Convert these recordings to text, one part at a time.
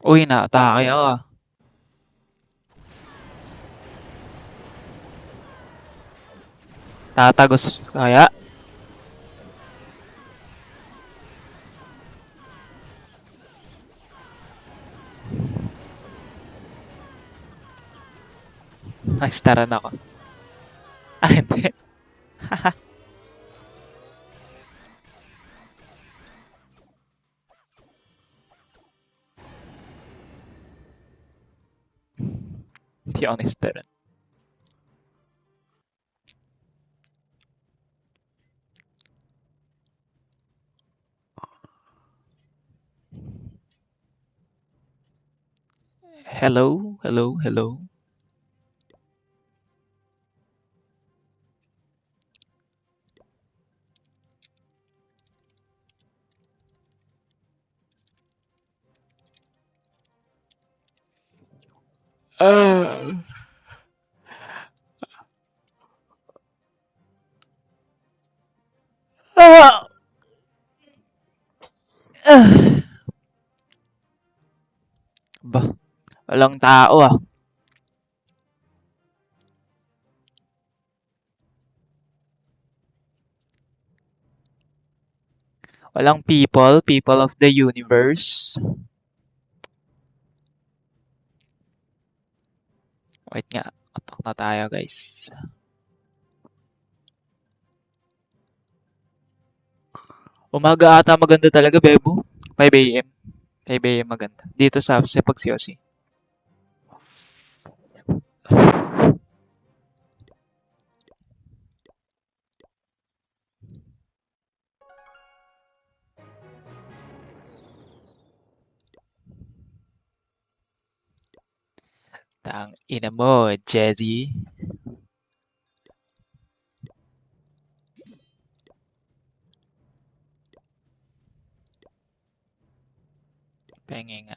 Uy, naatake ako ah. Tatagos kaya? Nastaran ako. Ah, hindi. Hindi ako nastaran. Hello? Hello? Hello? Ah. Ah. Ah. Ba, walang tao ah. Walang people, people of the universe. Wait nga, atak na tayo guys. Umaga ata maganda talaga, Bebo. 5 a.m. 5 a.m. maganda. Dito sa Pagsiosi. Tang ina mo, Jezzy. Penge nga.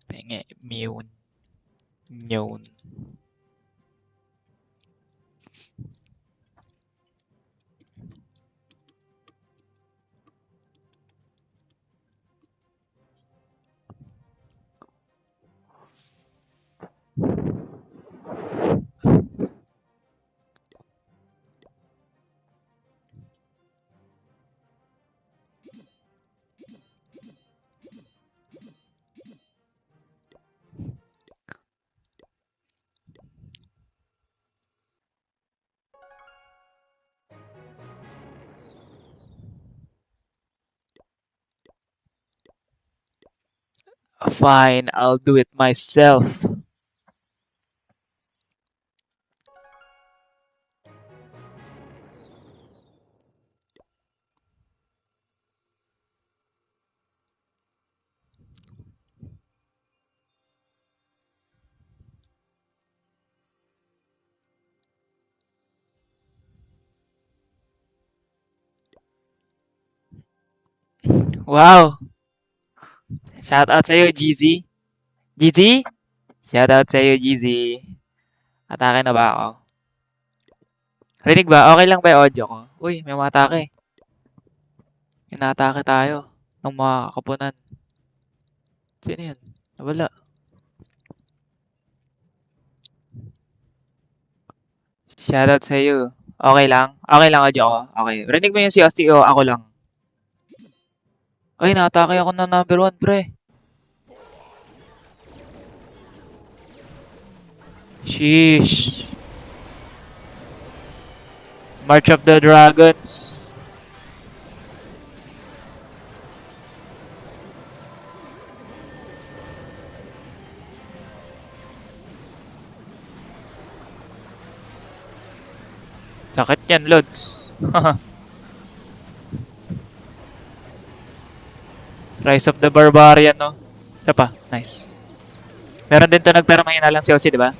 Penge, mune. Nyon. Fine, I'll do it myself. Wow! Shout out sa'yo, GZ. GZ? Shout out sa'yo, GZ. Atake na ba ako? Rinig ba? Okay lang ba yung audio ko? Uy, may mga atake. Inaatake tayo ng mga kapunan. Sino yun? Nawala. Shout out sa'yo. Okay lang? Okay lang audio ko? Okay. Rinig mo yung si Asti o ako lang? Ay, naatake ako ng number 1, pre. Sheesh. March of the Dragons. Sakit yan, Lods. Rise of the Barbarian, no? Isa pa. Nice. Meron din to nagpera mahina lang si Ozzy, di ba?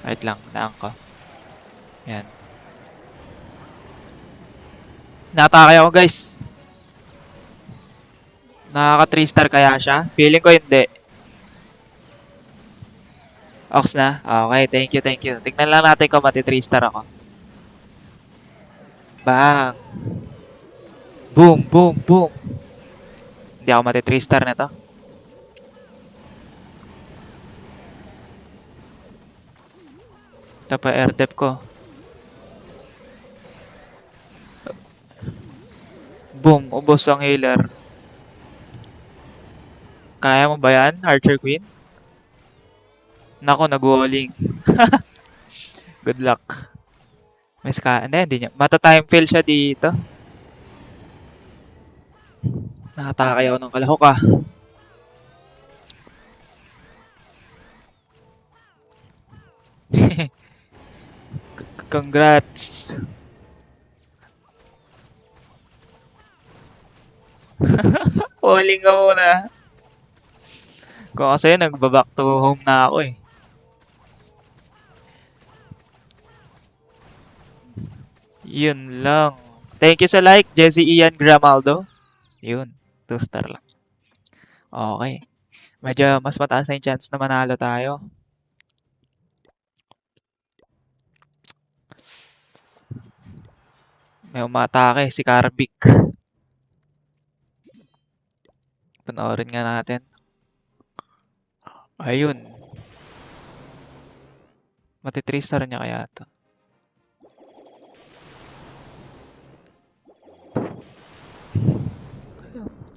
Wait lang. Naan ko. Yan. Natake ako, guys. Nakaka 3 star kaya siya? Feeling ko hindi. Ox na? Okay, thank you, thank you. Tignan lang natin kung mati 3 star ako. Bang! Boom, boom, boom! Hindi ako mati 3 star nito. Tapos air dep ko. Boom, ubos ang healer. Kaya mo ba yan, Archer Queen? Nako, nag-walling. Good luck. Hindi niya. Mata-time fail siya dito. Nakatake ako ng kalahok ah. Congrats. Walling ka muna. Kung kasi nagba-back to home na ako eh. Yun lang. Thank you sa like, Jesse Ian Gramaldo. Yun, 2 star lang. Okay. Medyo mas mataas na yung chance na manalo tayo. May umatake si Karvik. Panoorin nga natin. Ayun. Mati 3 star niya kaya to.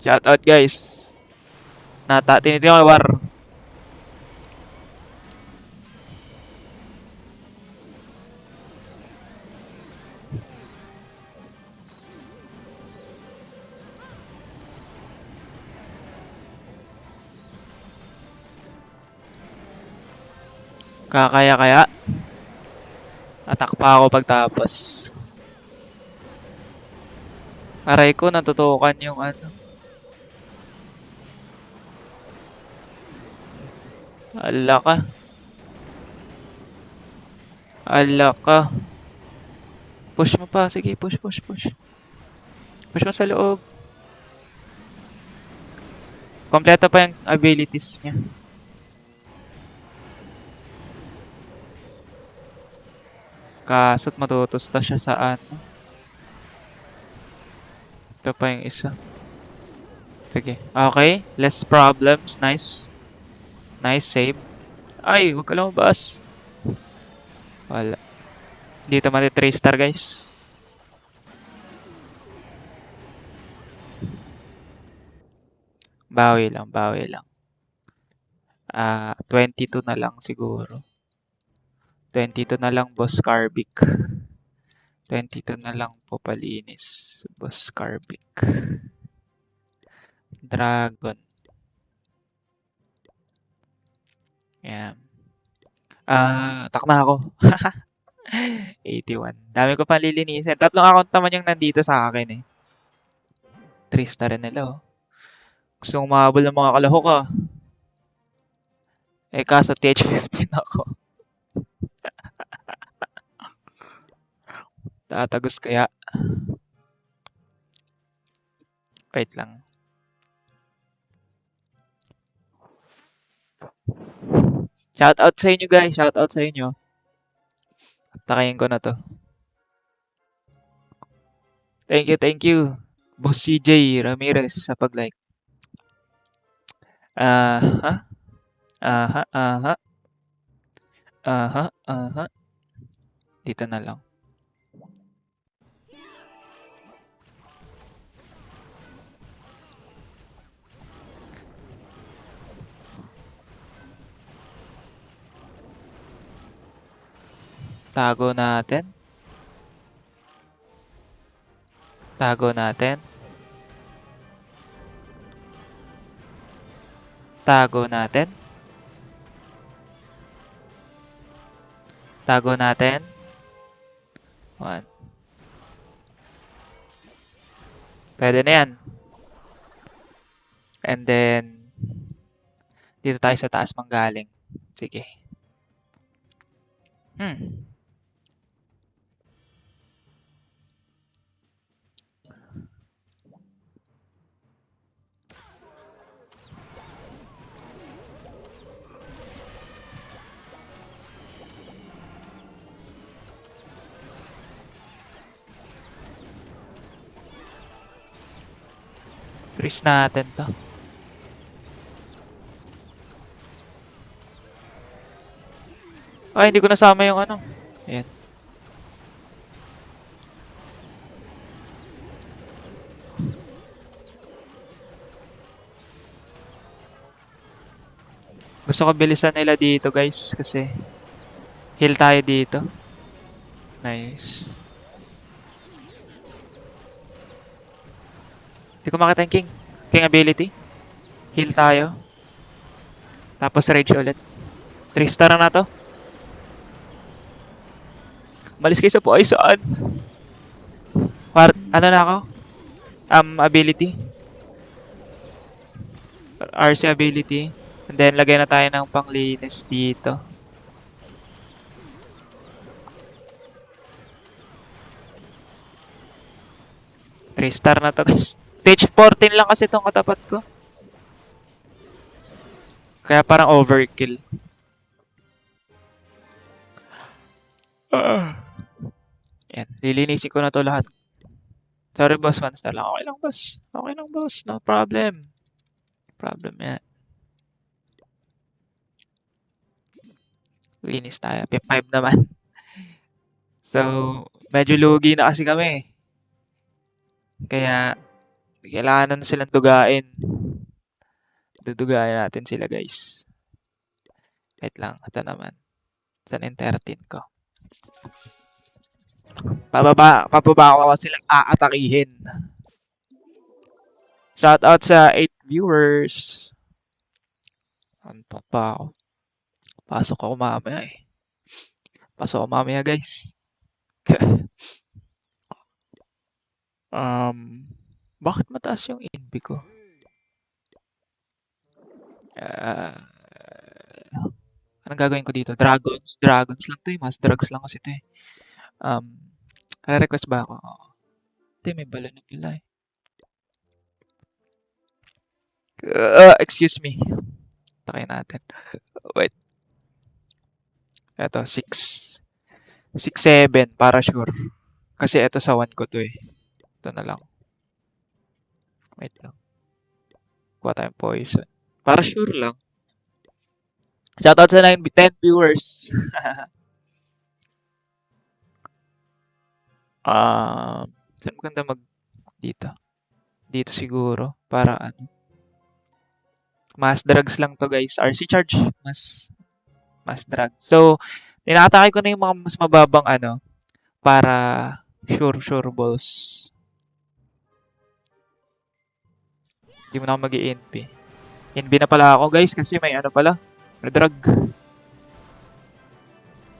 Shout out guys. Tinitingnan ko war. Kaya. Attack pa ako pagtapos. Aray ko, natutukan yung ano. Ala ka. Ala ka. Push mo pa. Sige, push. Push mo sa loob. Kompleto pa yung abilities niya. Kaso't matutusta siya sa ano. Ito pa yung isa. Sige. Okay. Less problems. Nice. Nice save. Ay, huwag ka lumabas. Wala. Dito mati 3 star guys. Bawi lang. 22 na lang siguro. 22 na lang Boss Karvik. 22 na lang po palinis. Boss Karvik. Dragon. Yan. Tak na ako. 81. Dami ko pa lilinisin. 3 account naman yung nandito sa akin eh. 3 star rin nila oh. Gusto kong mahabol ng mga kalahok ah. Eh kaso TH15 ako. Tatagos kaya. Wait lang. Shout out sa inyo guys. Shout out sa inyo. Takayin ko na to. Thank you. Boss CJ Ramirez sa pag-like. Aha. Dito na lang. Tago natin. Tago natin. Tago natin. Tago natin. 1. Pwede na yan. And then, dito tayo sa taas manggaling. Sige. Freeze natin to. Ay, hindi ko nasama yung ano. Ayan. Gusto ko bilisan nila dito guys kasi heal tayo dito. Nice. Hindi ko makita yung King. King ability. Heal tayo. Tapos rage ulit. 3 star na to. Malis kayo sa poison. Ano na ako? Ability. RC ability. And then, lagay na tayo ng panglinis dito. Three star na to guys. Stage 14 lang kasi itong katapat ko. Kaya parang overkill. Yan. Lilinisin ko na to lahat. Sorry boss, one star lang. Okay lang boss. Okay lang boss. No problem. Problem yan. Linis tayo. P5 naman. So, medyo lugi na kasi kami. Kaya, kailangan na silang dugain. Dudugain natin sila guys. Wait lang. Ito naman. Saan yung 13 ko? Pababa ko silang aatakihin. Shoutout sa 8 viewers. Antok pa ako. Pasok ako mamaya eh. Pasok ako mamaya guys. Bakit mataas yung inbi ko? Anong gagawin ko dito? Dragons. Dragons lang to eh. Mas drugs lang kasi to eh. Request ba ako? Oo. Hindi, may bala na pala eh. Excuse me. Takay natin. Wait. Eto, 6. 6, 7 para sure. Kasi eto sa 1 ko to eh. Ito na lang. Wait lang. Kuha tayong poison. Para sure lang. Shoutout sa 10 viewers. Saan maganda mag dito? Dito siguro. Para ano. Mas drugs lang to guys. RC charge. Mas drugs. So, tinatake ko na yung mga mas mababang ano. Para sure balls. Hindi mo na ako mag-i-NP. NB na pala ako guys kasi may ano pala. May drug.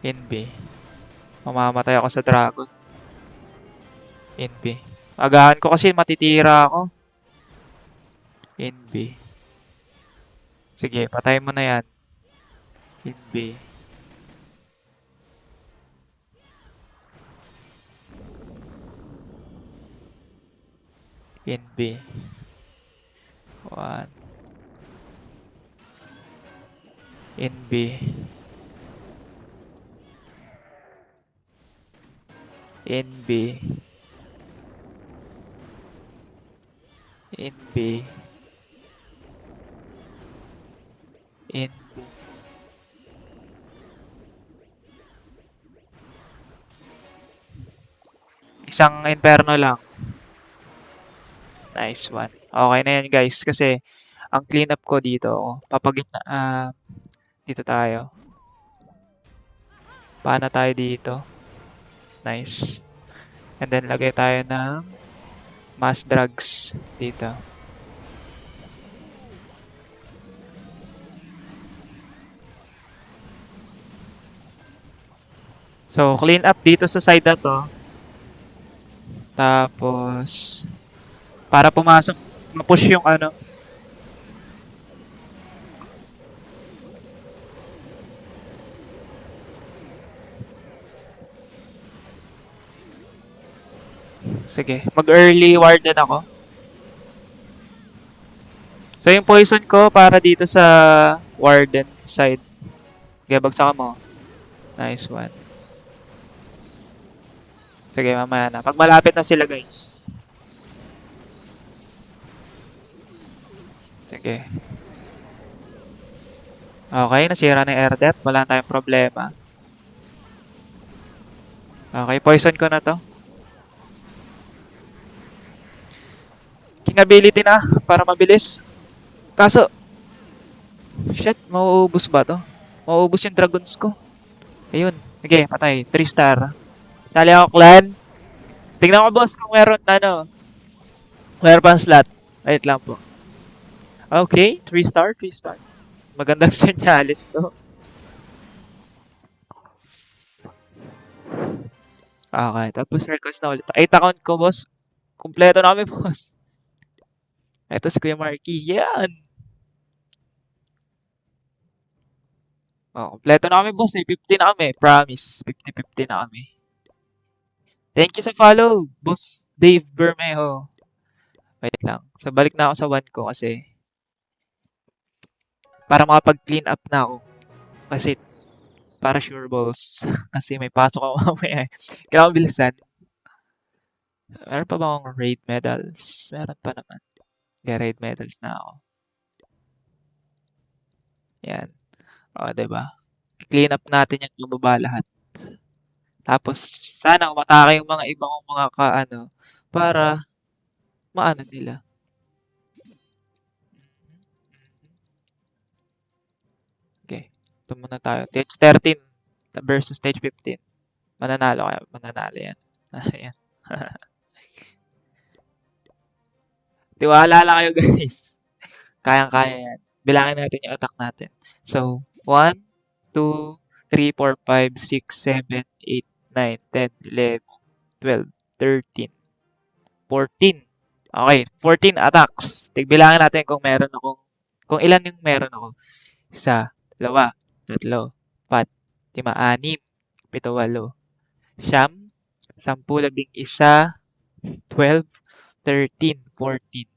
NB. Mamamatay ako sa dragon. NB. Agahan ko kasi matitira ako. NB. Sige, patay mo na yan. NB. NB. 1. NB. NB. NB. NB. Isang inferno lang. Nice one. Okay na yan guys kasi ang clean up ko dito, papagitna, dito tayo. Paano tayo dito? Nice. And then lagay tayo ng mass drugs dito. So, clean up dito sa side na to. Tapos, para pumasok, ma-push yung ano. Sige, mag-early warden ako. So, yung poison ko para dito sa warden side. Okay, bagsakan mo. Nice one. Sige, mamaya na. Pag malapit na sila, guys. Sige. Okay, nasira na yung air depth. Wala tayong problema. Okay, poison ko na to. King ability na, para mabilis. Kaso, shit, mauubos ba to? Mauubos yung dragons ko. Ayun, sige, patay. 3 star. Sali ako clan. Tingnan ko boss kung meron pang slot. Wait lang po. Okay, 3 star, 3 star. Magandang senyalis to. Okay, tapos request na ulit. 8 account ko boss. Kumpleto na kami boss. Ito si Kuya Marky. Yan! Oh, kumpleto na kami boss eh. 50 na kami. Promise. 50-50 na kami. Thank you sa follow, boss Dave Bermejo. Wait lang. So, balik na ako sa one ko kasi para makapag-clean up na ako. Kasi para sure balls. Kasi may pasok ako mamaya eh. Kailangan bilisan. Meron pa ba akong raid medals? Meron pa naman. Okay, raid medals na ako. Yan. O, diba? Clean up natin yung bumaba lahat. Tapos, sana umatake yung mga ibang mga kaano para maano nila. Okay. Ito muna tayo. Stage 13 versus stage 15. Mananalo kaya. Mananalo yan. Ayan. Tiwala lang kayo guys. Kayang-kaya yan. Bilangin natin yung attack natin. So, 1, 2, 3, 4, 5, 6, 7, 8, 9, 10, 11, 12, 13, 14. Okay, 14 attacks. Tigbilangin natin kung ilan yung meron ako. Isa, dalawa, tatlo, apat, lima, anim, pito, walo, siyam, sampu, labing isa, 12, 13, 14.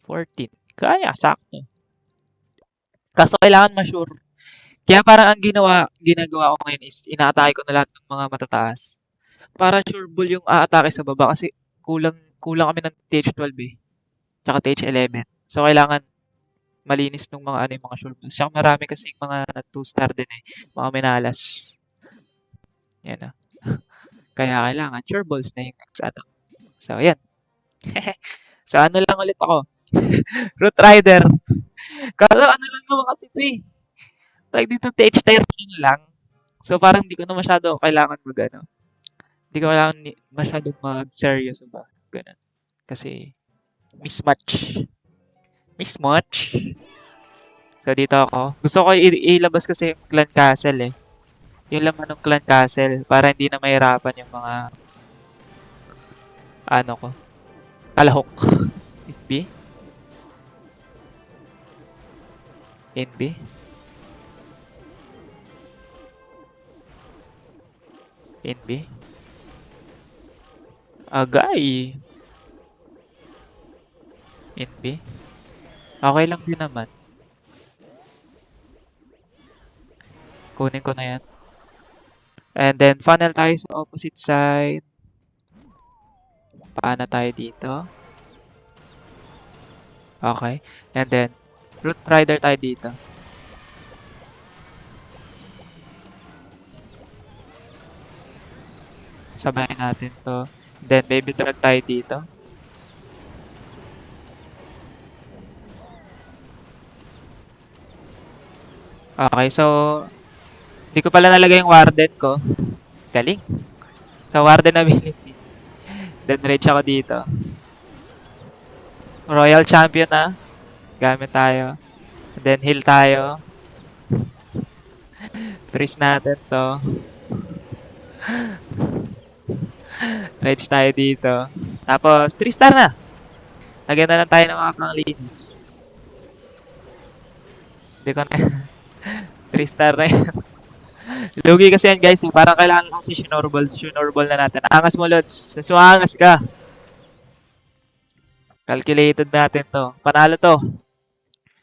14. Kaya, sakto. Kaso kailangan ma-sure. Kaya parang ginagawa ko ngayon is inaatake ko na lahat ng mga matataas. Para sure ball yung aatake sa baba kasi kulang kami ng TH12 eh. Tsaka TH11. So kailangan malinis nung mga yung mga sure balls. Tsaka marami kasi yung mga na 2 star din eh. Mga minalas. Yan ah. Kaya kailangan sure balls na yung next attack. So yan. So ano lang ulit ako. Root Rider. Kaso ano lang naman kasi ito eh. Like dito TH13 lang. So parang hindi ko na masyado kailangan hindi ko kailangan masyadong mag-seryoso ba. Ganun. Kasi mismatch. Mismatch. So dito ako. Gusto ko ilabas kasi yung Clan Castle eh. Yung laman ng Clan Castle para hindi na mahirapan yung mga ko. Kalahok. NB? NB? NB? Agay. NB? Okay lang din naman. Kunin ko na yan. And then funnel tayo sa opposite side. Paana tayo dito. Okay. And then Root Rider tayo dito. Sabayin natin to. Then baby drag tayo dito. Okay, so hindi ko pala nalagay yung warden ko. Galing. So warden ability. Then reach ako dito. Royal champion na. Gamit tayo. Then heal tayo. Freeze natin to. Reach tayo dito. Tapos 3 star na. Lagyan na lang tayo ng mga panglinis. Hindi ko na 3 star na yun. Lugi kasi yan guys. Parang kailangan lang si Shinorball. Shinorball na natin. Angas mo Lods. Sumangas ka. Calculated natin to. Panalo to.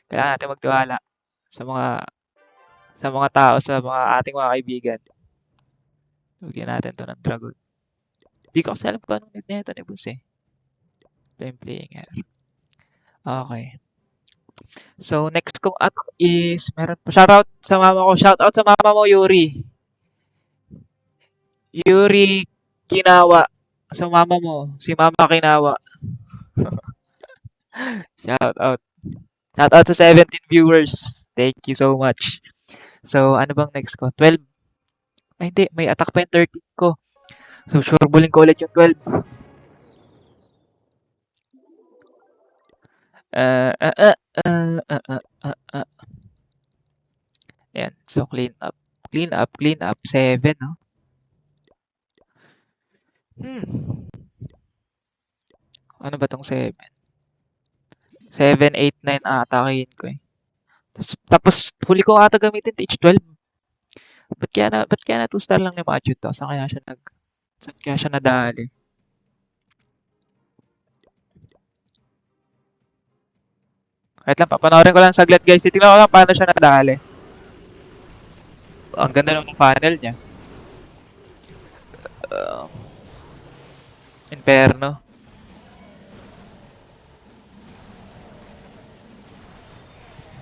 Kailangan natin magtiwala sa mga tao, sa mga ating mga kaibigan. Lugyan natin to ng dragon. Hindi ko kasi alam kung anong need nito ni Boss eh. Playing air. Okay. So, next kong attack is, meron pa. Shoutout sa mama ko. Shoutout sa mama mo, Yuri. Yuri Kinawa. Sa mama mo. Si Mama Kinawa. Shout out. Shout out sa 17 viewers. Thank you so much. So, ano bang next ko? 12. Ay, hindi. May attack pa yung 13 ko. So, sure bulling ko ulit yung 12. Uh, uh, uh, uh, uh, uh, uh, uh. Ayan. So, clean up. Clean up, clean up. 7, no? Hmm. Ano ba tong 7? 7, 8, 9 aatakihin ko eh. Tapos huli ko ata gamitin Teach 12. Ba't kaya na 2-star lang ni Machu to? Saan kaya siya nadali? Wait lang, papanoorin ko lang saglit guys. Titignan ko lang paano siya nadali. Ang ganda ng funnel niya. Uh, Inferno.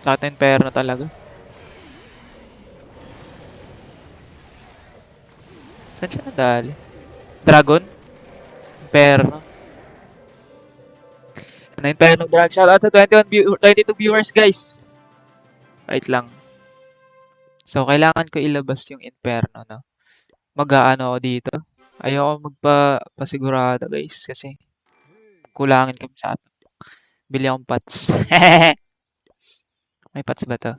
Sa atin Inferno talaga. Saan siya nadali? Dragon? Inferno. Na Inferno Drag. Shoutout sa 22 viewers guys. Wait lang. So, kailangan ko ilabas yung Inferno, no? Mag-aano ako dito. Ayoko magpasigurado guys kasi kulangin kami sa ato. Bili akong pots. May pots ba to?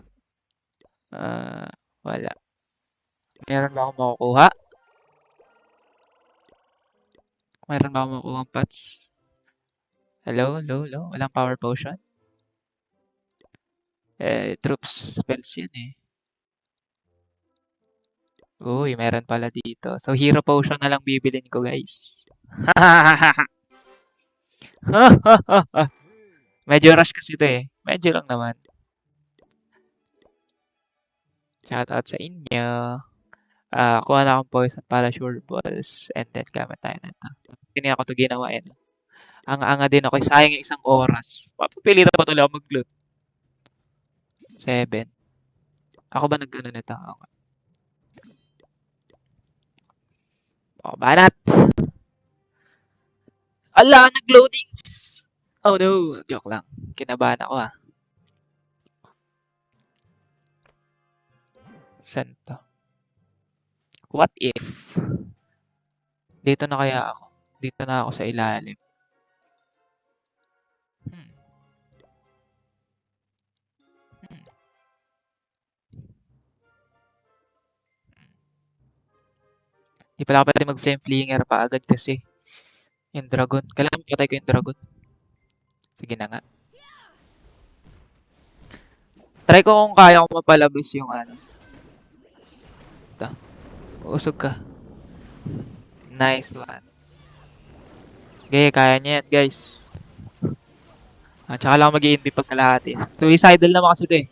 Wala. Meron ba akong makukuha? Meron ba akong makukuha pots? Hello, hello, hello? Walang power potion? Troops spells yun eh. Uy, meron pala dito. So, hero potion na lang bibilin ko guys. Medyo rush kasi ito eh. Medyo lang naman. Shoutout sa inyo. Kuha na akong poison para sure balls. And then, gamit tayo na ito. Kini ako ito ginawa eh. Ang din ako. Sayang yung isang oras. Papapilitan pa tuloy ako mag-loot. 7. Ako ba naggano nito? Okay. Oh, banat! Ala, nag-loadings! Oh no, joke lang. Kinabahan ako ah. Saan to? What if? Dito na kaya ako? Dito na ako sa ilalim. Hmm. Hmm. Di pala ako pwede mag-flame flinger pa agad kasi. Yung dragon. Kailangan patay ko yung dragon. Sige na nga. Try ko kung kaya ko mapalabas yung ano. Ito. Usog ka. Nice one. Okay, kaya niya yan guys. Tsaka lang mag-i-invi pagkalahati. Suicidal naman kasi ito eh.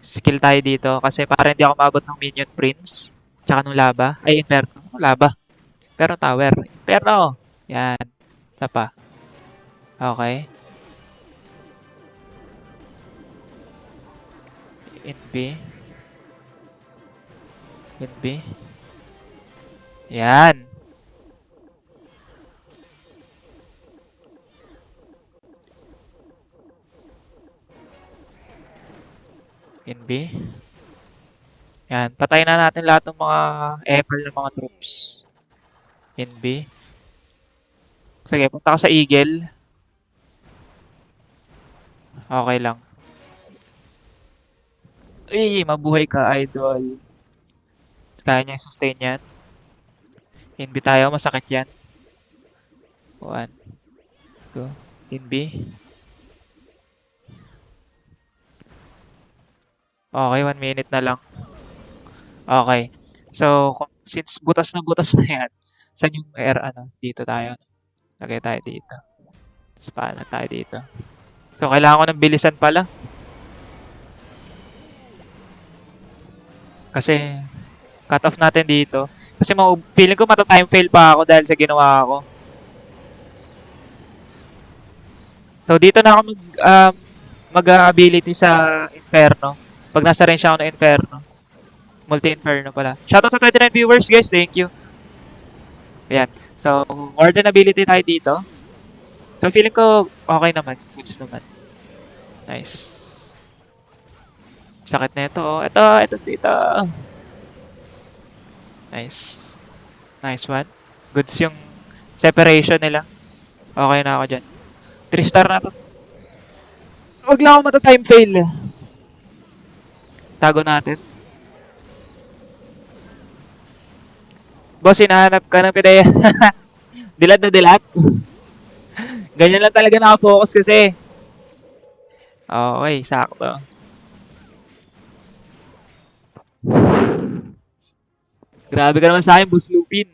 Skill tayo dito kasi para hindi ako maabot ng minion prince. Tsaka nung laba. Ay, inferno. Laba. Pero tower. Inferno. Yan. Isa pa. Okay. Invi. Invi. Yan. Invi. Yan. Patayin na natin lahat ng mga epal ng mga troops. Invi. Sige, punta ka sa Eagle. Okay lang. Uy, mabuhay ka, idol. Kaya niya sustain yan. Invi tayo, masakit yan. 1, 2, Invi. Okay, 1 minute na lang. Okay. So, since butas na yan, saan yung air, ano, dito tayo. Lagay tayo dito. Tapos paano tayo dito. So, kailangan ko ng bilisan pala. Kasi, cut off natin dito. Kasi feeling ko mata-time fail pa ako dahil sa ginawa ko. So, dito na ako mag-ability sa Inferno. Pag nasa range ako ng Inferno. Multi-Inferno pala. Shoutout sa 29 viewers, guys. Thank you. Ayan. So, Warden ability tayo dito. So, feeling ko okay naman. Goods naman. Nice. Sakit na ito. Oh. Ito dito. Nice. Nice one. Goods yung separation nila. Okay na ako dyan. 3 star na to. Huwag lang ako mata-time fail. Tago natin. Boss, hinahanap ka ng pideya. Dilat na dilat. Ganyan lang talaga nakafocus kasi. Okay, sakto. Grabe ka naman sa akin, Boss Lupin.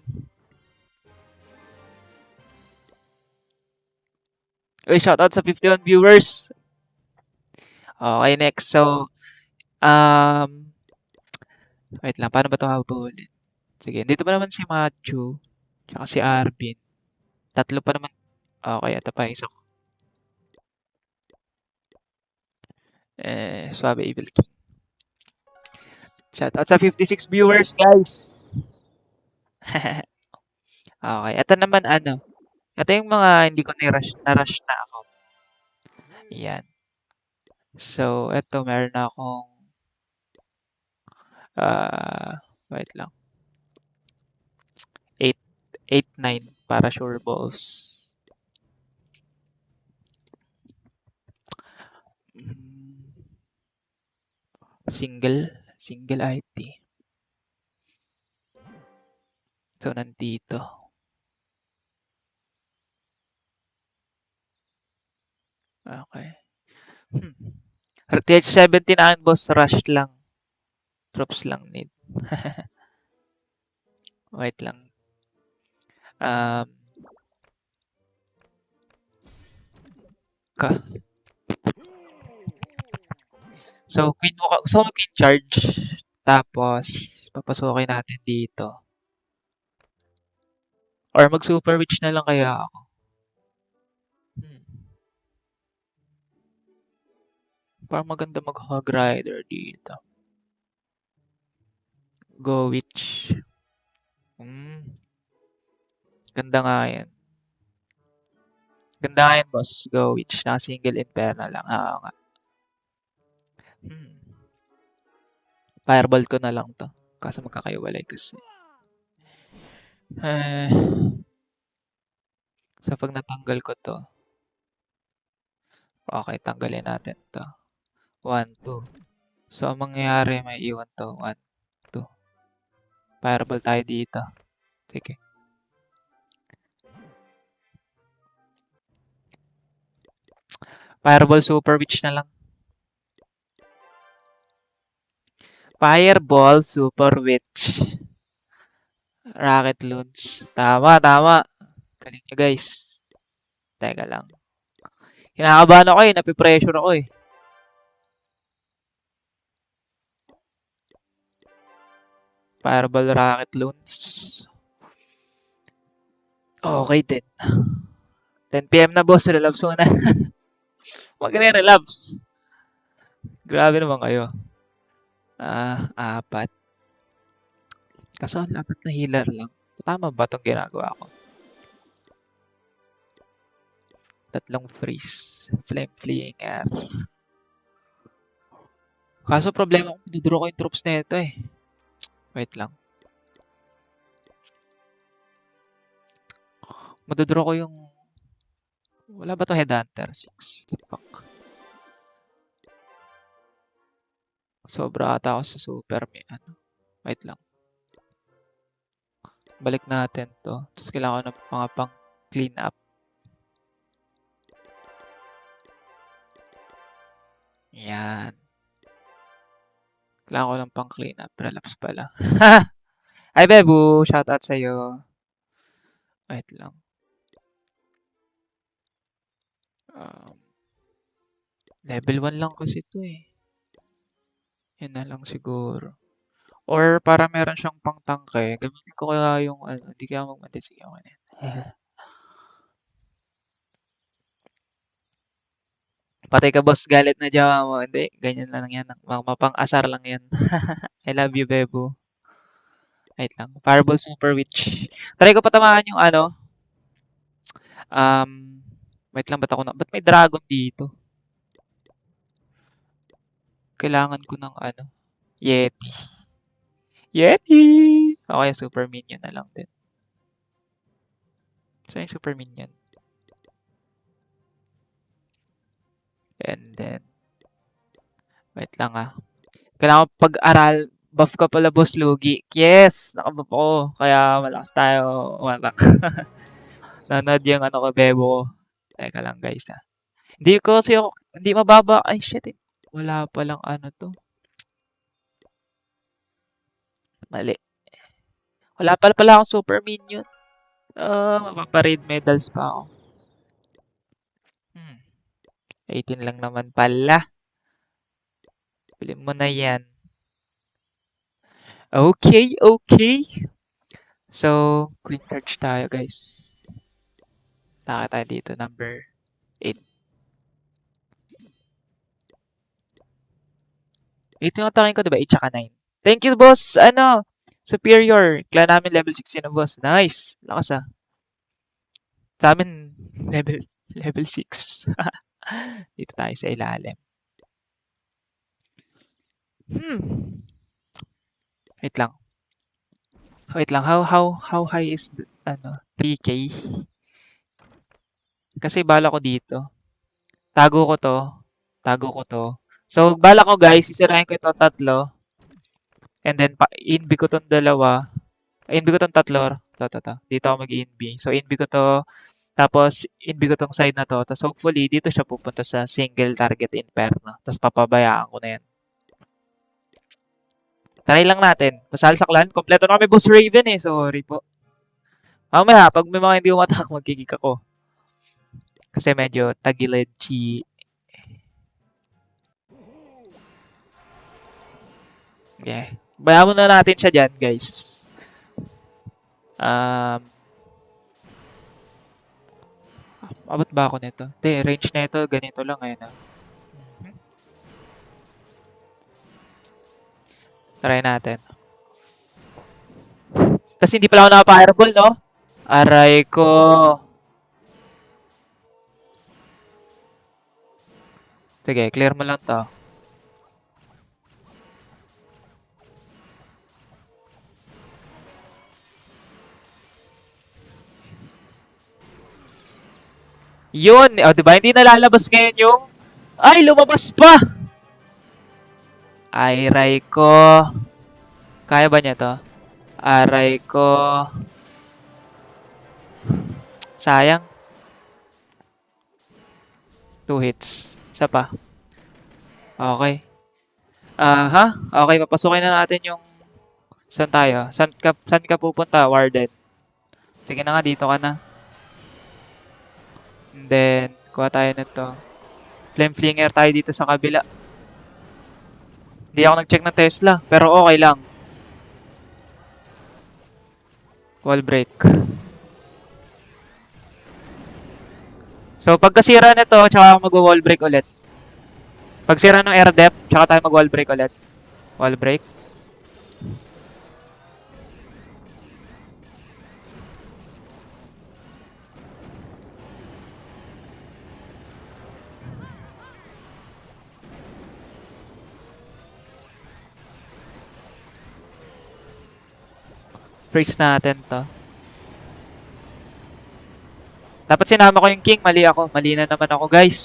Uy, shoutout sa 51 viewers. Okay, next. So, wait lang. Paano ba ito habulin? Sige, dito pa naman si Matthew. Tsaka si Arvin. Tatlo pa naman. Okay, ito pa. Isa ko. Suave Evil King. Shoutout sa 56 viewers, guys. Okay, ito naman ano. Ito yung mga hindi ko na-rush na ako. Yan. So, ito meron akong wait lang. 8 9 para sure balls. Single IT. So, nandito. Okay. RTH 17 ang boss, rush lang. Troops lang need. Wait lang. Ka. So, gusto mo queen charge. Tapos, papasukin natin dito. Or mag-super witch na lang kaya ako. Parang maganda mag-hog rider dito. Go witch. Ganda nga yan. Ganda nga yan, boss. Go witch. Na single inferno lang. Oo nga. Fireball ko na lang to. Kaso magkakaiwalay kasi. So, pag natanggal ko to, okay, tanggalin natin to. 1, 2. So, ang mangyayari, may iwan to. 1, 2. Fireball tayo dito. Sige. Fireball super witch na lang. Fireball super witch. Rocket Loons. Tama, tama. Galing nyo, guys. Teka lang. Kinakabahan ako eh. Napipressure ako eh. Fireball Rocket Loons. Okay din. 10 PM na, boss. Relapse muna. Magre-relapse. Grabe naman kayo. 4. Kaso, dapat na healer lang. Tama ba itong ginagawa ko? 3 freeze. Flame Fleeing Air. Kaso, problema ko, didraw ko yung troops na ito eh. Wait lang. Madodraw ko yung... Wala ba to Headhunter? 6. Fuck. Sobra ata ako sa super. Wait lang. Balik natin to. Tapos kailangan ko ng mga pang clean up. Yan. Kailangan ko ng pang clean up. Relapse pala. Ay, Bebu! Shoutout sa'yo. Wait lang. Level 1 lang kasi to eh. Yan na lang siguro. Or para meron siyang pang tangke, gamitin ko kaya yung ano, hindi kaya magmati. Sige ako na yan. Patay ka boss, galit na jowa mo. Hindi, ganyan lang yan. Mapang-asar lang yan. I love you, Bebo. Wait lang. Fireball Super Witch. Try ko patamaan yung ano. Um, wait lang, ba't may dragon dito? Kailangan ko ng ano. Yeti. Yeti! Okay, Super Minion na lang din. So, yung Super Minion. And then, wait lang ah. Kailangan pag-aral. Buff ka pala, Boss Lugi. Yes! Nakabuff ako. Kaya malakas tayo. Umatak. Nanood yung ano ko, Bebo ko. Teka lang guys ah. Hindi ko kasi ako, hindi mababa. Ay shit eh. Wala palang ano to. Mali. Wala pala akong Super Minion. Mapapa-raid medals pa ako. 18 lang naman pala. Bilhin mo na yan. Okay, okay. So, Queen Charge tayo guys. Taka tayo dito, number 8. 8 yung atakin ko, diba? 8 tsaka 9. Thank you, boss. Ano? Superior. Clan namin level 16 na, boss. Nice. Lakas ah. Sa amin, level 6. Dito tayo sa ilalim. Wait lang. Wait lang. How high is ano? 3K? Kasi bala ko dito. Tago ko to. Tago ko to. So, bala ko guys, sisirahin ko ito tatlo. And then, inbi ko tong dalawa. Inbi ko tong tatlo. To. Dito ako mag-inbi. So, inbi ko to. Tapos, inbi ko tong side na to. Tapos, hopefully, dito siya pupunta sa single target inferno. Tapos, papabayaan ko na yan. Try lang natin. Masalsaklan. Kompleto na kami, Boss Raven eh. Sorry po. Mamaya, pag may mga hindi umatak, magkikik ako. Kasi medyo tagilid chi. Yeah. Bayaan muna natin siya dyan, guys. Um, abot ba ako nito? Hindi, range na ito, ganito lang eh. No? Try natin. Kasi hindi pala ako naka-fireball, no? Aray ko. Sige, clear mo lang to. Yun! O, diba? Hindi nalalabas ngayon yung... Ay, lumabas pa! Aray ko. Kaya ba niya to? Aray ko. Sayang. 2 hits. Isa pa. Okay. Okay, papasukin na natin yung... Saan tayo? Saan ka pupunta, Warden? Sige na nga, dito ka na. And then, kuha tayo nito. Flame Flinger tayo dito sa kabila. Hindi ako nag-check ng Tesla, pero okay lang. Wall break. So, pagkasira nito, tsaka ako mag-wall break ulit. Pag sira ng air depth, tsaka tayo mag-wall break ulit. Wall break. Freeze natin to. Dapat sinama ko yung king, mali ako. Mali na naman ako, guys.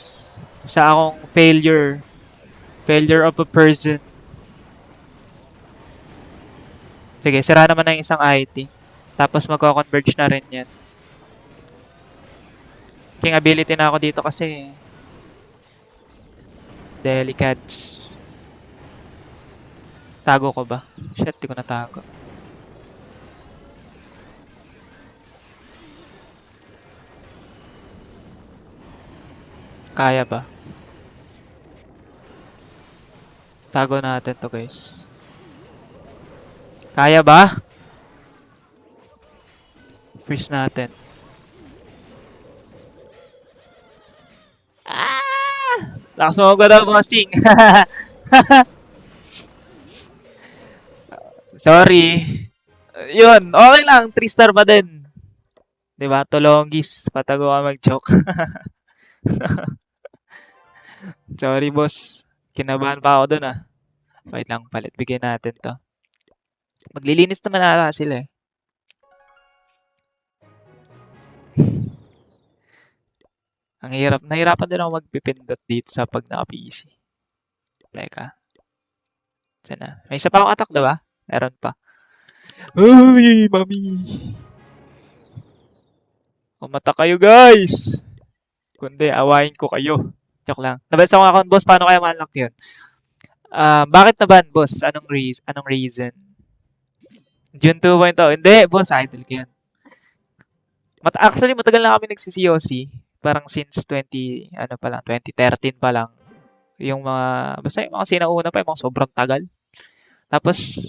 Isa akong failure. Failure of a person. Sige, sira naman ng isang IT. Tapos magko-converge na rin yan. King ability na ako dito kasi. Delicats. Tago ko ba? Shit, di ko natago. Kaya ba? Tago natin to, guys. Kaya ba? Freeze natin. Lakas mo ko daw, bossing. Sorry. Yun, okay lang. 3 star pa din. Diba? Tulongis. Patago ka mag-choke. Sorry, boss. Kinabahan pa ako dun ah. Wait lang, palit. Bigyan natin to. Maglilinis naman ata sila eh. Ang hirap. Nahirapan din ako magpipindot dito sa pag naka-PC. Teka. Sana. May isa pa akong attack, diba? Meron pa. Uy, mami. Umata kayo, guys. Kundi, awayin ko kayo. Joke lang. Naban sa akong account, boss. Paano kaya ma-unlock yun? Bakit naban, boss? Anong reason? June 2.0. Hindi, boss. Idol ko yan. Actually, matagal na kami nagsi-COC. Parang since 2013 pa lang. Yung mga, basta yung mga sinauna pa, yung mga sobrang tagal. Tapos,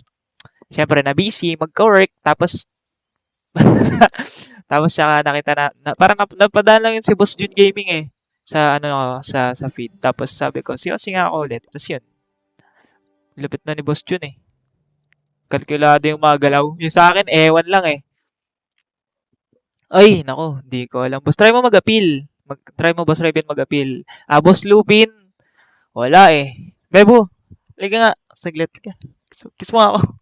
syempre, na-busy, magka-work. Tapos, tapos siya nakita parang napadaan lang yun si Boss Jun Gaming eh. Sa sa feed. Tapos sabi ko, COC nga ako ulit. Tapos yun, lupit na ni Boss Jun eh. Kalkulado yung mga galaw. Yung sa akin, ewan lang eh. Ay, nako, hindi ko alam. Boss, try mo mag-appeal. Try mo, Boss Raven, mag-appeal. Boss Lupin, wala eh. Bebo, liga nga. Saglit ka. Kiss mo ako.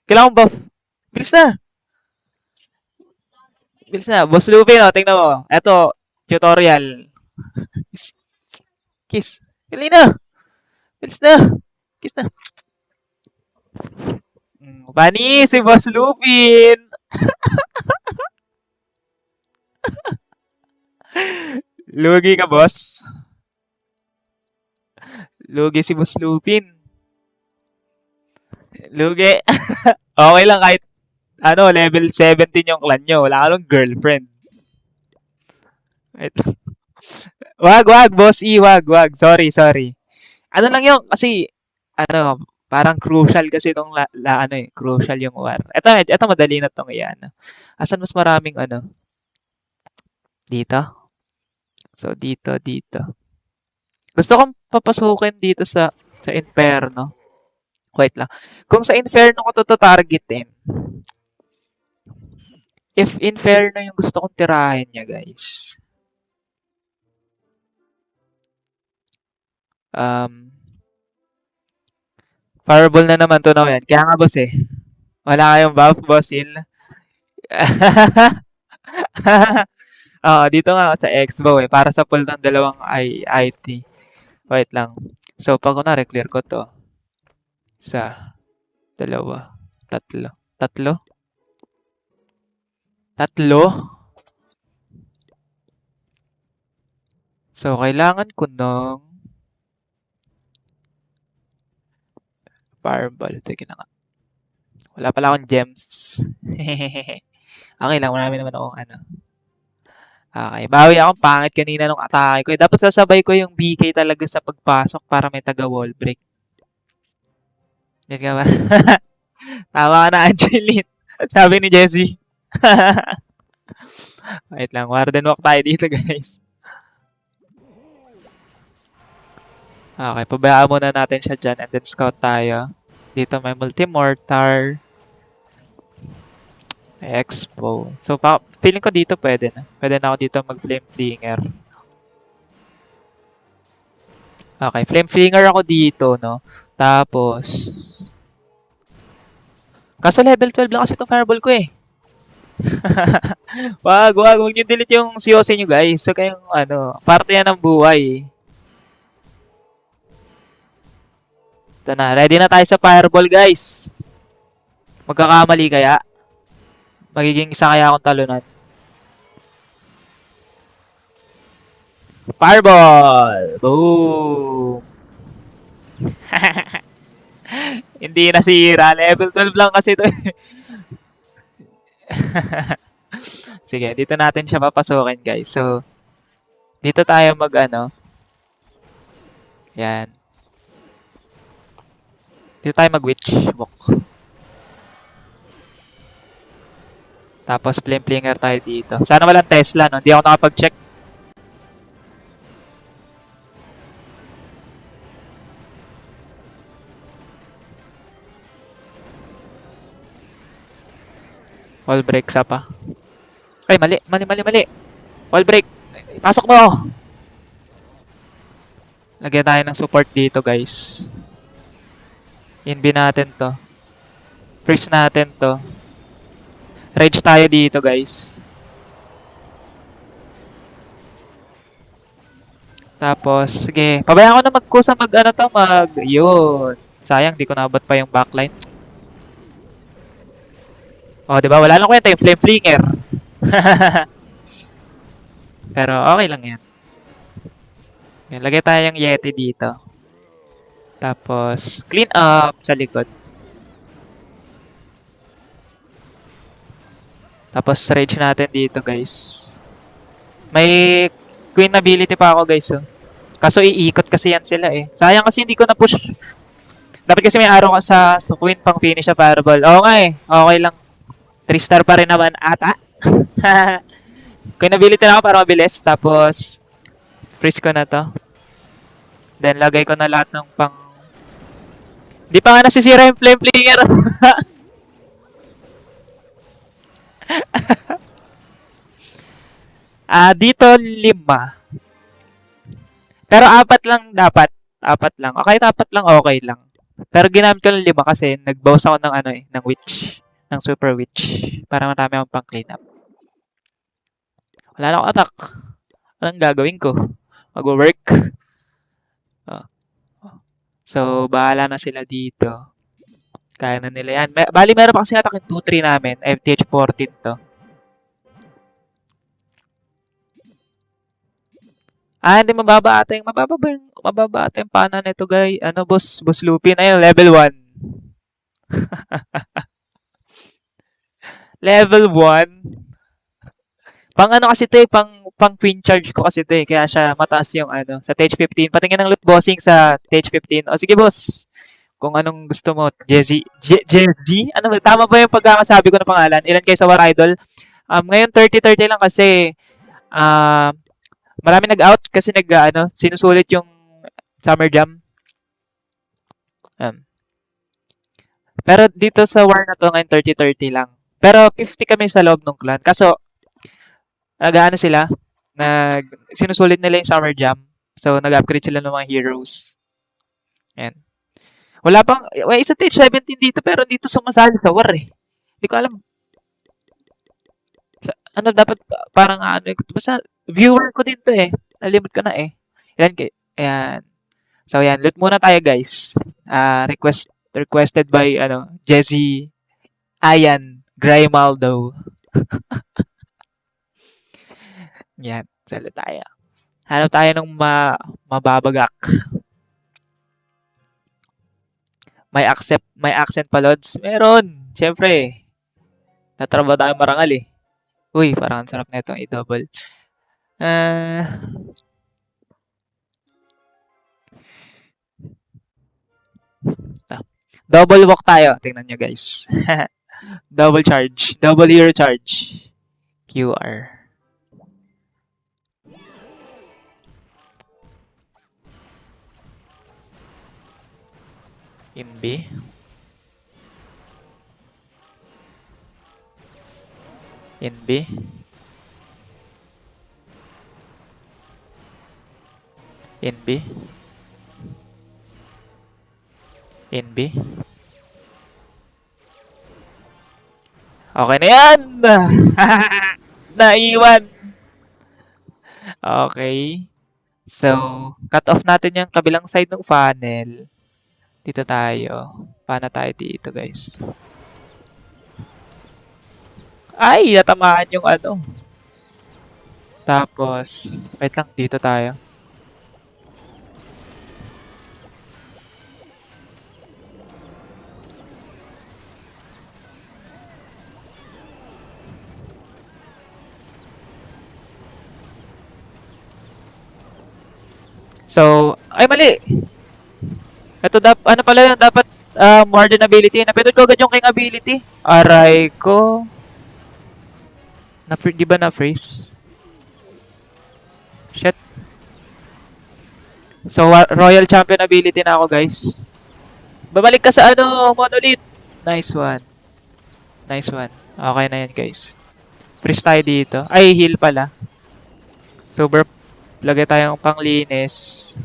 Kailangan buff. Bilis na. Bilis na. Boss Lupin, oh, tingnan mo. Eto, tutorial. Kiss. Kiss. Bilis na. Bilis na. Kiss na. Bani, si Boss Lupin. Lugi ka, boss. Lugi si Boss Lupin. Lugi. Okay lang kahit level 17 yung clan nyo. Wala ka lang girlfriend. Wait. Wag, boss E, wag. Sorry. Ano lang yun, kasi, parang crucial kasi itong crucial yung war. Ito madali na tong iyan. Asan mas maraming dito? So, dito. Gusto kong papasukin dito sa Inferno. Wait lang. Kung sa Inferno ko to targetin, if Inferno yung gusto kong tirahin niya, guys. Fireball na naman to na yan. Kaya nga, boss eh. Wala kayong buff, boss Hill. Dito nga ako sa Expo eh. Para sa pool ng dalawang IT. Wait lang. So, pag kunwari, clear ko to. Isa, dalawa, tatlo. Tatlo? So, kailangan ko ng fireball. Sige na nga. Wala pala akong gems. Okay lang, marami naman akong Okay, bawi akong pangit kanina nung atake ko. Dapat sasabay ko yung BK talaga sa pagpasok para may taga-wall break. Yan ka ba? Tama ka na, Angeline. Sabi ni Jessie. Wait lang, Warden walk tayo dito, guys. Okay, pabayaan muna natin siya dyan and then scout tayo. Dito may multi-mortar. May expo. So, feeling ko dito pwede na. Pwede na ako dito mag-flame flinger. Okay, flame flinger ako dito, no? Tapos, kaso level 12 lang kasi itong fireball ko eh. wag nyo delete yung COC nyo, guys. So, kayong, parte yan ng buhay. Ito na, ready na tayo sa fireball, guys. Magkakamali kaya? Magiging isa kaya akong talunan. Fireball! Boom! Hindi nasira. Level 12 lang kasi ito. Sige, dito natin siya papasukin, guys. So, dito tayo yan. Dito tayo mag-witch walk. Tapos, flame flinger tayo dito. Sana walang Tesla, no? Hindi ako nakapag-check. Wall break sa pa. Ay, mali, mali, mali, mali. Wall break. Pasok mo! Lagyan tayo ng support dito, guys. Inbi natin to. Freeze natin to. Rage tayo dito, guys. Tapos, sige. Pabayaan ko na magkusa ano to, yun. Sayang, di ko naabot pa yung backline. Oh, di ba? Wala lang kwenta yung flame flinger. Pero okay lang yan. Yan, lagay tayong Yeti dito. Tapos, clean up sa likod. Tapos, rage natin dito, guys. May queen ability pa ako, guys. Oh. Kaso, iikot kasi yan sila eh. Sayang kasi hindi ko na-push. Dapat kasi may araw ka sa queen pang finish sa fireball. Oo nga eh. Okay lang. 3 star pa rin naman ata. Queen ability na ako para mabilis. Tapos, freeze ko na to. Then, lagay ko na lahat ng pang... Di pa nga nasisira yung flame flinger. Dito 5. Pero 4 lang dapat. 4 lang. Okay, 4 lang okay lang. Pero ginamit ko ng 5 kasi nag-bounce ako ng ano eh, ng witch. Ng super witch. Para marami akong pang clean up. Wala na akong attack. Anong gagawin ko? Mag-work. Oh. So, bahala na sila dito. Kaya na nila yan. Bali, meron pa kasi attack yung 2-3 namin. FTH 14 to. Hindi mababa ata yung mababa ata yung pana nito, guys. Ano, boss Lupin. Ayun, level 1. Level 1. Pang ano kasi ito eh, pang queen charge ko kasi ito eh. Kaya siya mataas yung ano, sa Stage 15. Patingin ng loot bossing sa Stage 15. O sige, boss. Kung anong gusto mo. Jezzy? Ano ba? Tama ba yung pagkakasabi ko ng pangalan? Ilan kayo sa War Idol? Ngayon 30-30 lang kasi marami nag-out kasi sinusulit yung Summer Jam. Pero dito sa War na to ngayon 30-30 lang. Pero 50 kami sa loob ng clan. Kaso, sila, sinusulit nila yung Summer Jam. So, nag-upgrade sila ng mga heroes. Ayan. Wala pang, may isa stage 17 dito pero dito sumasali sa war eh. Hindi ko alam. Ano dapat, parang basta viewer ko din to eh. Nalimot ko na eh. Ayan. So, ayan. Loot muna tayo guys. Requested by, Jesse Ayan Grimaldo. Yan. Salo tayo. Hanap tayo ng mababagak. May accent pa, Lods? Meron. Siyempre. Natrabaho tayo marangal eh. Uy, parang ang sarap na itong i-double. Double walk tayo. Tingnan nyo guys. Double charge. Double hero charge. QR. Inbi. Inbi. Inbi. Inbi. Okay na yan! Naiwan! Okay. So, cut off natin yung kabilang side ng funnel. Dito tayo. Paano tayo dito, guys? Ay! Natamaan yung ano. Tapos, wait lang. Dito tayo. So, ay mali! Ito ano pala yung dapat more than ability. Napindot ko agad yung king ability. Aray ko. Di ba na-freeze? Shit. So, Royal Champion ability na ako, guys. Babalik ka sa Monolith. Nice one. Nice one. Okay na yan, guys. Freeze tayo dito. Ay, heal pala. Super. Lagay tayong panglinis.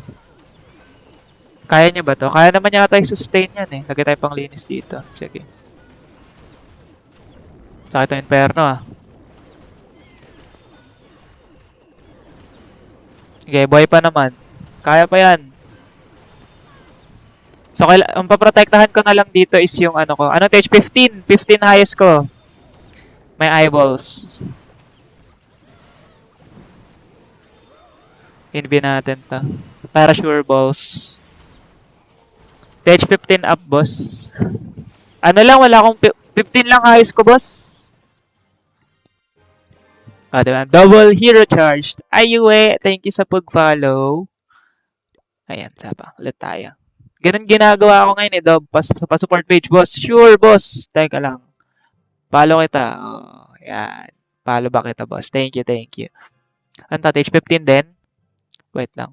Kaya niya ba to? Kaya naman yata i-sustain yan eh. Lagay tayong panglinis dito. Sige. Sakit ang inferno ah. Sige, buhay pa naman. Kaya pa yan. So, ang paprotektahan ko na lang dito is yung ano ko. Ano stage? 15. 15 highest ko. May eyeballs. Inbi natin to. Para sure balls. Stage 15 up, boss. Ano lang, wala akong 15 lang highest ko, boss. Ah, diba? Double hero charged. Ayuwe, thank you sa pag-follow. Ayan, sapa. Ulit tayo. Ganun ginagawa ko ngayon eh, Dob. Pa support page, boss. Sure, boss. Teka lang. Follow kita. Oh, yan. Follow ba kita, boss? Thank you, thank you. Ano to? Stage 15 din? Wait lang.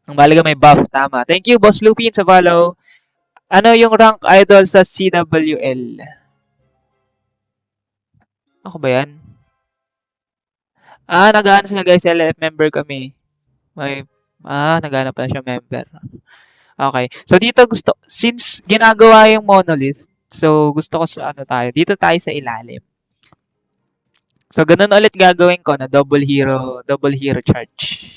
Ang balaga may buff. Tama. Thank you, Boss Lupin, sa follow. Ano yung rank idol sa CWL? Ako ba yan? Ah, nag-ano sila guys, LF member kami. May, nag-ano pa siya member. Okay. So dito since ginagawa yung monolith, so gusto ko sa ano tayo, dito tayo sa ilalim. So ganun ulit gagawin ko na double hero charge.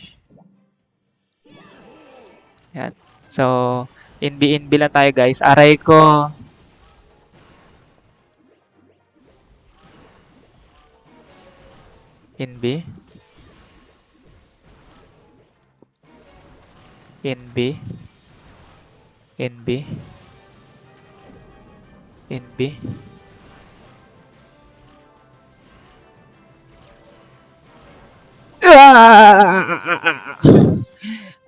Yan. So, inbi lang tayo guys. Aray ko. Inbi. Inbi. Inbi. Inbi.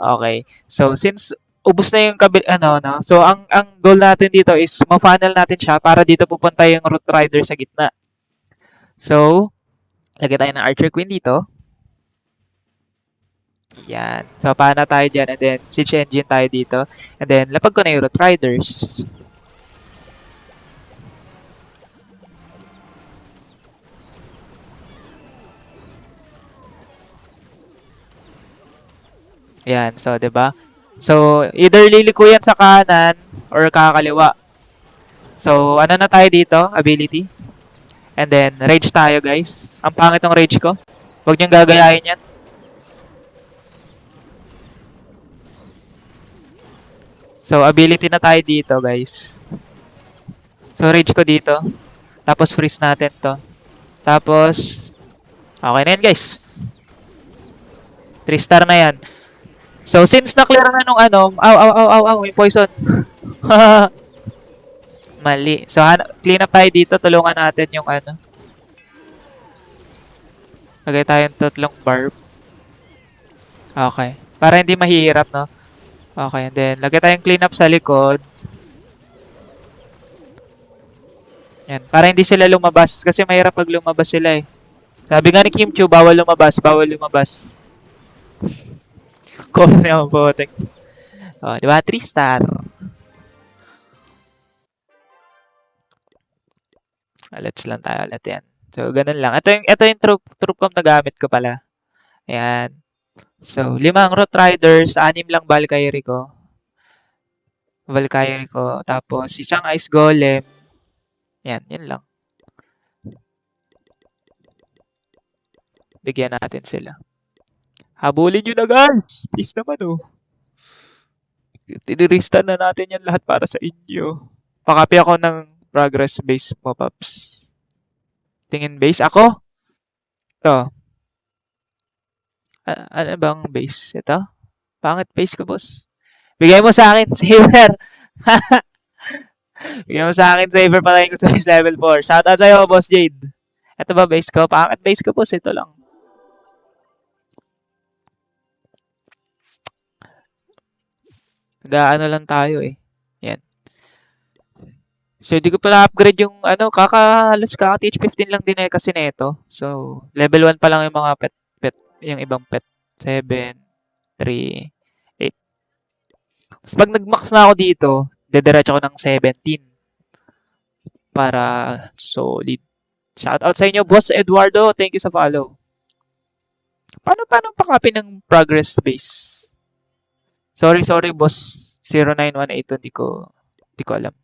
Okay. So since ubos na yung no. So ang goal natin dito is ma-funnel natin siya para dito pupunta yung Root Rider sa gitna. So, lagay tayo ng Archer Queen dito. Yan. So, paana tayo dyan. And then, Siege Engine tayo dito. And then, lapag ko na yung Root Riders. Yan. So, 'di ba? So, either liliko yan sa kanan or kakaliwa. So, ano na tayo dito? Ability. And then, rage tayo, guys. Ang pangit ng rage ko. Huwag niyong gagayahin yan. So, ability na tayo dito, guys. So, rage ko dito. Tapos, freeze natin to. Tapos, okay na yan, guys. 3-star na yan. So, since na-clear na nung ano, may poison. Mali. So, clean up tayo dito. Tulungan natin yung ano. Lagay tayong tatlong barb. Okay. Para hindi mahirap, no? Okay, and then, lagay tayong clean up sa likod. Yan. Para hindi sila lumabas. Kasi mahirap pag lumabas sila eh. Sabi nga ni Kim Chiu, bawal lumabas, bawal lumabas. Cover na yung botek. Oh, di ba? 3-star. Let's lang tayo ulit yan. So, ganun lang. Ito yung troop comp na gamit ko pala. Ayan. So, 5 Root Riders, 6 lang Valkyrie ko. Tapos, isang Ice Golem. Yan, yun lang. Bigyan natin sila. Habulin nyo na guys! Please naman oh. Tinirista na natin yan lahat para sa inyo. Pakapi ako ng progress base pop-ups. Tingin base ako? Ito. Ano bang base? Ito? Pangit base ko, boss. Bigay mo sa akin, Saber. Bigay mo sa akin, Saber, patayin ko sa base level 4. Shoutout sa'yo, Boss Jade. Ito ba base ko? Pangit base ko, boss. Ito lang. Nag-ano lang tayo eh. Yan. So, hindi ko pa na-upgrade yung ano, halos kaka-TH 15 lang din eh kasi neto. So, level 1 pa lang yung mga pet, yung ibang pet. 7, 3, 8. Tapos pag nag-max na ako dito, dediretso ko ng 17. para solid. Shoutout sa inyo, Boss Eduardo. Thank you sa follow. Paano pa-copy ng progress base? Sorry, Boss 0918. Hindi ko alam.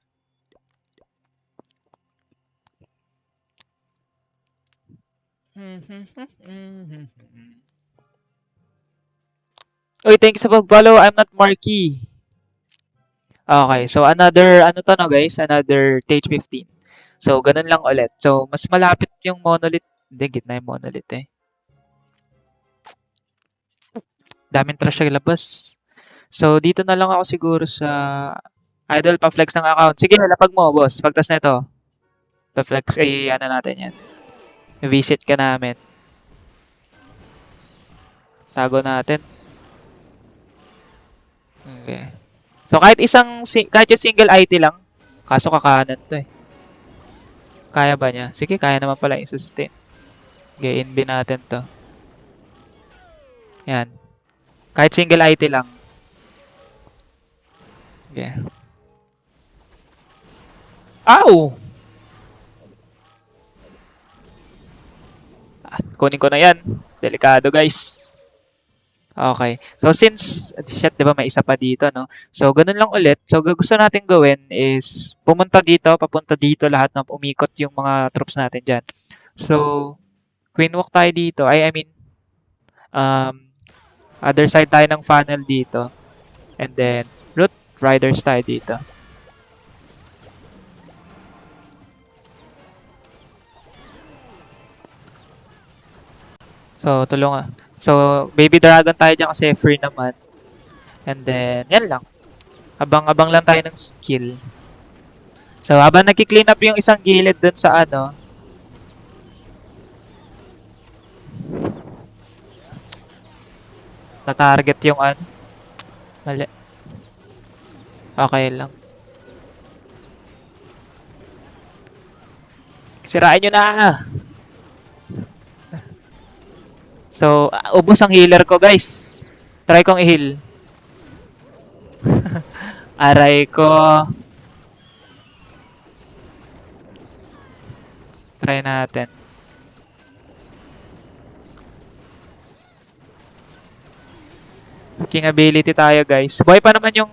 Uy, thank you sa pag-follow. I'm not Marky. Okay, so ano to no guys? Another stage 15. So, ganun lang ulit. So, mas malapit yung monolith. Hindi, gitna yung monolith eh. Daming trash sa labas. So, dito na lang ako siguro sa idle pa-flex ng account. Sige, lapag mo, boss. Pagtas na ito. Pa-flex, ano natin yan. Visit ka namin. Tago natin. Okay. So, kahit yung single IT lang. Kaso kakanan to eh. Kaya ba niya? Sige, kaya naman pala i-sustain. Okay, inbi natin to. Yan. Kahit single IT lang. Okay. Ow! Kunin ko na yan. Delikado, guys. Okay. So, since, shit, di ba may isa pa dito, no? So, ganun lang ulit. So, gusto natin gawin is, pumunta dito, papunta dito, lahat ng umikot yung mga troops natin dyan. So, queen walk tayo dito. I mean, other side tayo ng funnel dito. And then, root riders tayo dito. So, tulungan. So, baby dragon tayo dyan kasi free naman. And then, yan lang. Abang-abang lang tayo ng skill. So, habang nagki-clean up yung isang gilid dun sa ano, na-target yung ano. Mali. Okay lang. Sirain nyo na. So, ubos ang healer ko, guys. Try kong i-heal. Aray ko. Try natin. King ability tayo, guys. Buhay pa naman yung...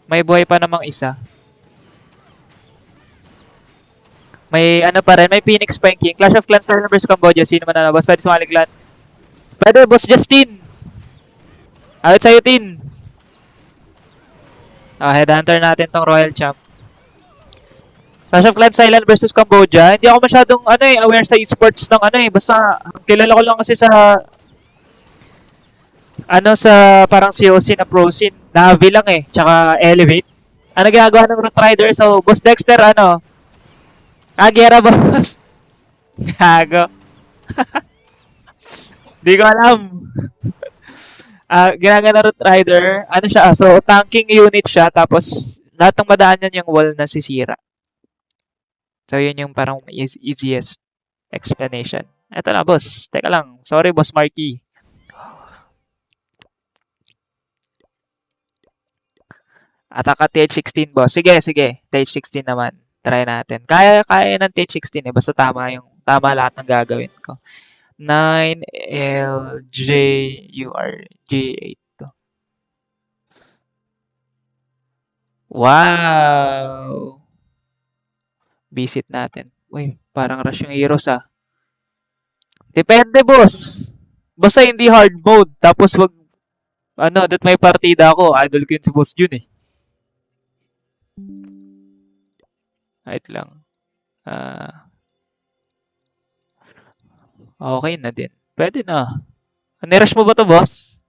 May buhay pa namang isa. May ano pa rin, may Phoenix pa yung King. Clash of Clans Thailand vs Cambodia. Sino man nalabas? Pwede sumali clan. Pwede, Boss Justin. Awit sa'yo, Tin. Headhunter natin tong Royal Champ. Clash of Clans Thailand versus Cambodia. Hindi ako masyadong aware sa esports ng basta kilala ko lang kasi sa sa parang COC na pro scene. Navi lang eh, tsaka Elevate. Ano ginagawa ng Root Rider? So, Boss Dexter, Gera, boss. Gago. Di ko alam. Ginagawa ng Root Rider, siya, so tanking unit siya, tapos lahat ng madaan niyan yung wall na sisira. So, yun yung parang easiest explanation. Eto na, boss. Teka lang. Sorry, Boss Marky. Ataka TH16, boss. Sige. TH16 naman. Try natin. Kaya ng TH16 eh. Basta tama lahat ng gagawin ko. 9LJURG8 to. Wow! Visit natin. Uy, parang rush yung heroes ah. Depende, boss. Basta hindi hard mode. Tapos that may partida ako. Idol ko yun si Boss Jun eh. Wait lang. Okay na din. Pwede na. Nirush mo ba to, boss?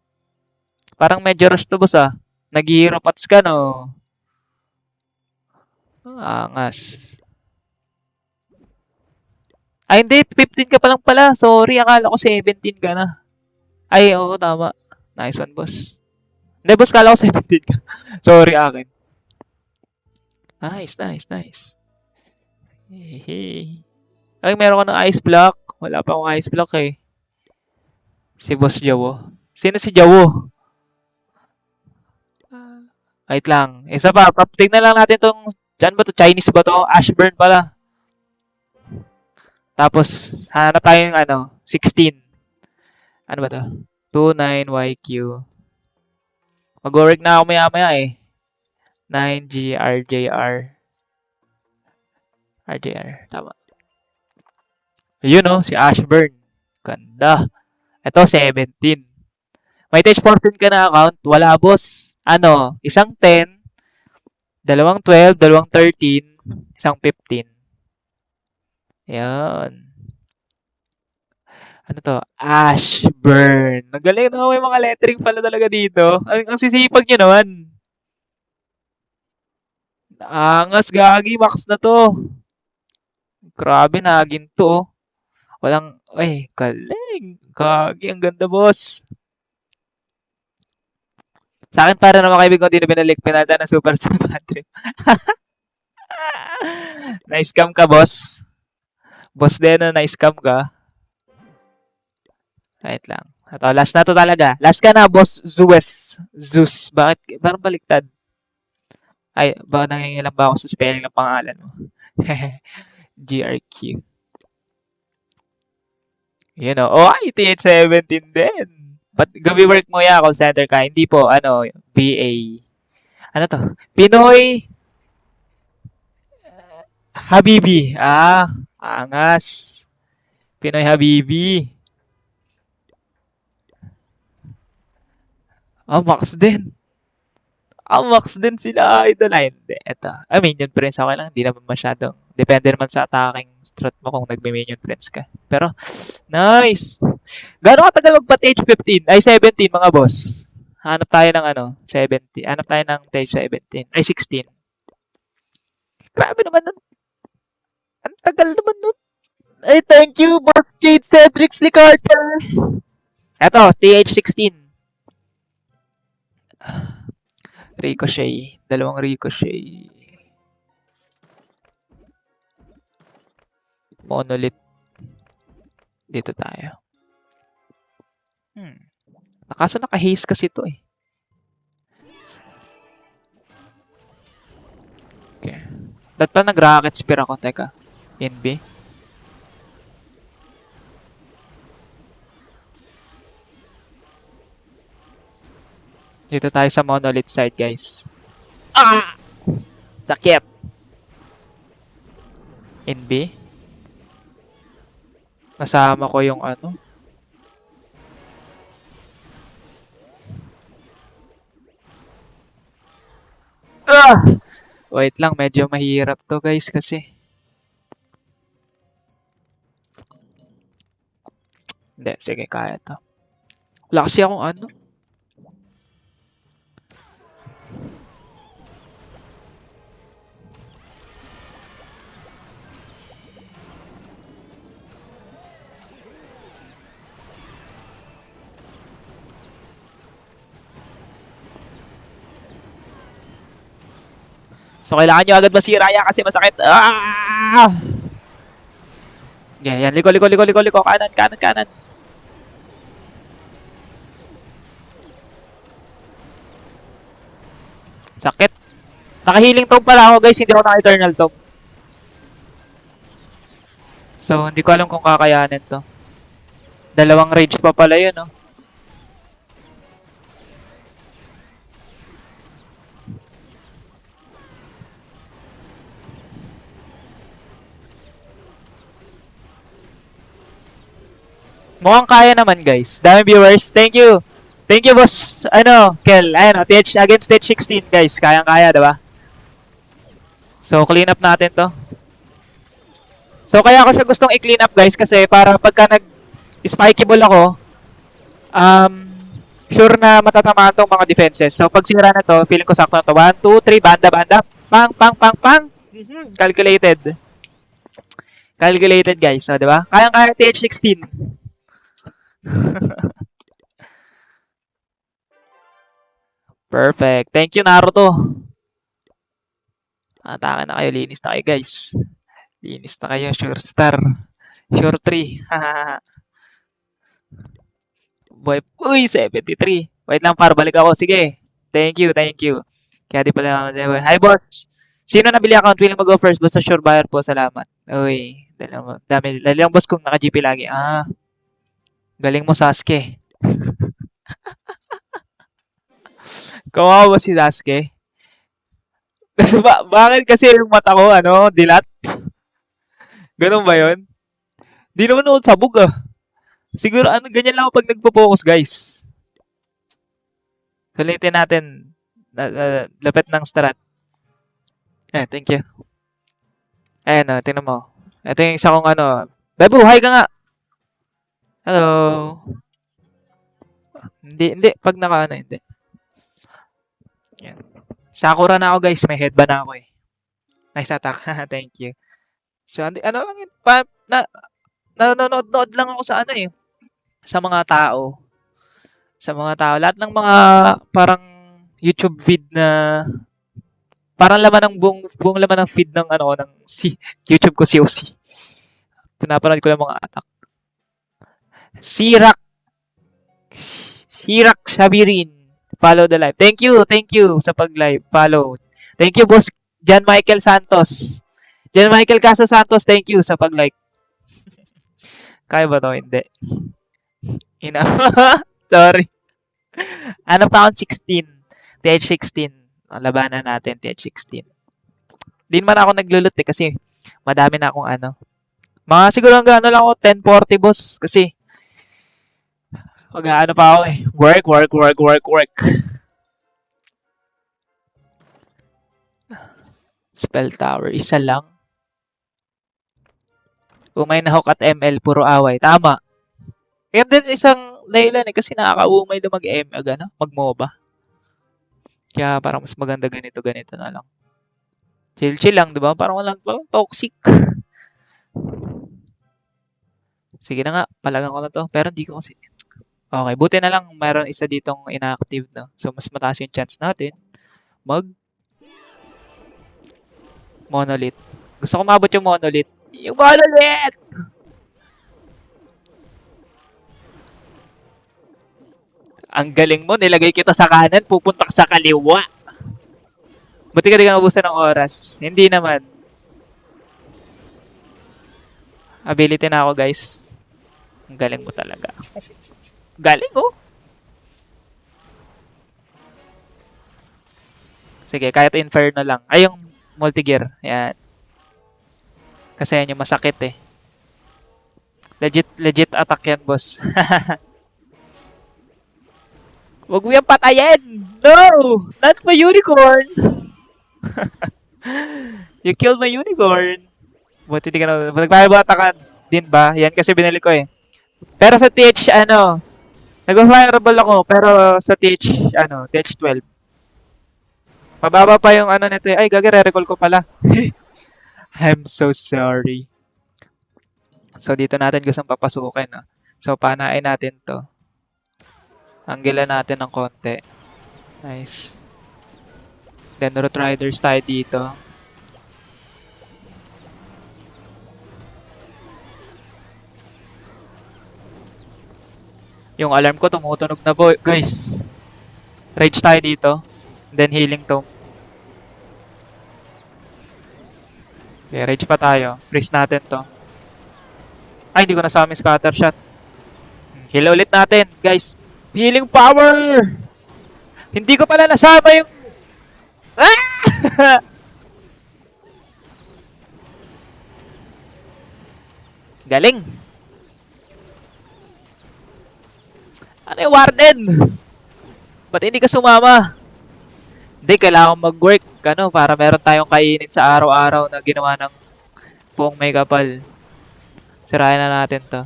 Parang medyo rush to, boss ah. Nag-hero pots ka, no? Angas. Ay, hindi. 15 ka pa lang pala. Sorry, akala ko 17 ka na. Ay, oo, tama. Nice one, boss. Hindi, boss, kala ko 17 ka. Sorry, akin. Nice. Hey. Ay, meron ka ng ice block. Wala pa akong ice block eh. Si Boss Jawo. Sino si Jawo? Wait lang. Isa pa. Tignan lang natin tong Diyan ba to? Chinese ba to? Ashburn pala. Tapos, hanap tayo ng ano, 16. Ano ba to? 29YQ. Mag-work na ako maya-maya eh. 9G, RJR. RJR. Tama. Yun oh, si Ashburn. Ganda. Ito, 17. May touch 14 ka na account? Wala, boss. Ano? Isang 10, dalawang 12, dalawang 13, isang 15. Yan. Ano to? Ashburn. Nagaling na may mga lettering pala talaga dito. Ang sisipag nyo naman. Angas, gagi. Max na to. Grabe, naging to. Oh. Walang, ay, galing. Gagi, ang ganda, boss. Sa akin, para naman kaibigan ko, hindi na binalik. Pinalta ng Super Star Battery. Na-scam ka, boss. Boss din na na-scam ka. Wait lang. Ito, last na to talaga. Last ka na, boss Zeus. Zeus. Bakit? Parang baliktad. Ay, ba nangingilam ba ako sa spelling ng pangalan mo? GRQ. You know, oh, IT-817 din. But gabi work mo ya, call center ka. Hindi po, ano, BA. Ano to? Pinoy Habibi. Ah, angas. Pinoy Habibi. Ah, Max din. Ah, Max din sila, idol. Ay, hindi. Ito. I mean, yun friends, okay lang. Hindi naman masyadong. Depende naman sa attacking strat mo kung nagme-minion friends ka. Pero, nice. Gano'ng katagal magpa-stage 15? Ay, 17 mga boss. Hanap tayo ng ano, 17. Hanap tayo ng stage 17. Ay, 16. Grabe naman nun. Ang tagal naman nun. Ay, thank you, Boss Jade Cedric Slicarter. Eto, TH16. Ricochet. Dalawang Ricochet. Monolith. Dito tayo. Kaso naka-haze kasi ito eh. Okay. Dapat pa nag-rocket spear ako. Teka. NB. Dito tayo sa monolith side, guys. Ah! Sakit. NB. Nasama ko yung ano. Ah! Wait lang, medyo mahirap to guys kasi. Hindi, sige, kaya to. Wala kasi akong ano. So, kailangan nyo agad masira yan kasi masakit. Ah! Okay, yan. Liko, liko, liko, liko, liko. Kanan, kanan, kanan. Sakit. Naka-healing tome pala ako guys. Hindi ako naka-eternal tome. So, hindi ko alam kung kakayanin to. Dalawang rage pa pala yun, no? Mukhang kaya naman, guys. Dami viewers. Thank you. Thank you, boss. Ano, Kel. Ayun, TH, against stage 16, guys. Kayang-kaya, diba? So, clean up natin to. So, kaya ko siya gustong i-clean up, guys, kasi para pagka nag-spikable ako, sure na matatamaan tong mga defenses. So, pag sinira na to, feeling ko sakto na to. 1, 2, 3, banda, banda. Pang, pang, pang, pang. Calculated. Calculated, guys. So, diba? Kayang-kaya TH16. Perfect. Thank you, Naruto. Atake na kayo. Linis na kayo, guys. Linis na kayo. Sure star. Sure 3. Boy, uy, 73. Wait lang, para balik ako. Sige. Thank you, thank you. Kaya di pala, hi, boss. Sino nabili account? Willing mag-go first. Basta sure buyer po. Salamat. Uy. Dali lang boss kung naka-GP lagi. Ah, galing mo Sasuke. Kawawa ba si Sasuke? Kasi bakit kasi yung mata ko, ano, dilat? Ganun ba yun? Di naman ako sabog ah. Siguro ano, ganyan lang ako pag nagpo-focus guys. Sulitin natin. Lapit ng strat. Thank you. Ayan o, tingnan mo. Ito yung isa kong ano. Bebo, hi ka nga! Hello. Hindi. Pag naka ano, hindi. Yan. Sakura na ako guys. May headband na ako eh. Nice attack. Thank you. So, ano lang yun. Nanonood lang ako sa ano eh. Sa mga tao. Lahat ng mga parang YouTube feed na parang laman ng buong laman ng feed ng ano ng si YouTube ko COC. Pinapanood ko lang mga attack. Sirak Sabirin. Follow the live. Thank you sa pag-live. Follow. Thank you, boss John Michael Santos. John Michael Casa Santos, thank you sa pag-like. Kaya ba to? Hindi. Ina. Sorry. Ano pa akong 16? TH16. Labanan natin, TH16. Di naman ako naglulot eh, kasi madami na akong ano. Mga siguro hanggang ano lang ako, 1040 boss. Kasi mag-ano pa ako eh. Work. Spell tower, isa lang. Umay na hook at ML, puro away. Tama. Yan din isang dahilan eh, kasi nakakaumay na mag-ML, ano? Mag-MOBA. Kaya parang mas maganda ganito na lang. Chill lang, di ba? Parang toxic. Sige na nga, palagan ko na to. Pero hindi ko kasi... Okay, buti na lang mayroon isa ditong inactive, no? So, mas mataas yung chance natin monolith. Gusto ko mabot yung monolith. Yung monolith! Ang galing mo, nilagay kita sa kanan, pupunta ka sa kaliwa. Buti ka di ka mabusan ng oras. Hindi naman. Ability na ako, guys. Ang galing mo talaga. Galing, oh. Sige, kahit Inferno lang. Ay, yung multi-gear. Yan. Kasi yan yung masakit eh. Legit attack yan, boss. Huwag mo yung patayin! No! Not my unicorn! You killed my unicorn. Buti di ka na... Nagbabayabata ka din ba? Yan kasi binili ko eh. Pero sa TH, ano... Nag-fireball ako, pero sa TH, ano, TH12. Mababa pa yung ano nito eh. Ay, recall ko pala. I'm so sorry. So, dito natin gustong papasukin. No? So, panain natin to. Anggilan natin ng konti. Nice. Then, Root Riders tayo dito. Yung alarm ko tumutunog na boy. Guys. Rage tayo dito. Then, healing tome. Okay, rage pa tayo. Freeze natin to. Ay, hindi ko nasama yung scatter shot. Heal ulit natin, guys. Healing power! Hindi ko pala nasama yung... Ah! Galing! Ano yung warden? Ba't hindi ka sumama? Hindi, kailangan mag-work ano, para meron tayong kainin sa araw-araw na ginawa ng buong may kapal. Sirayan na natin to.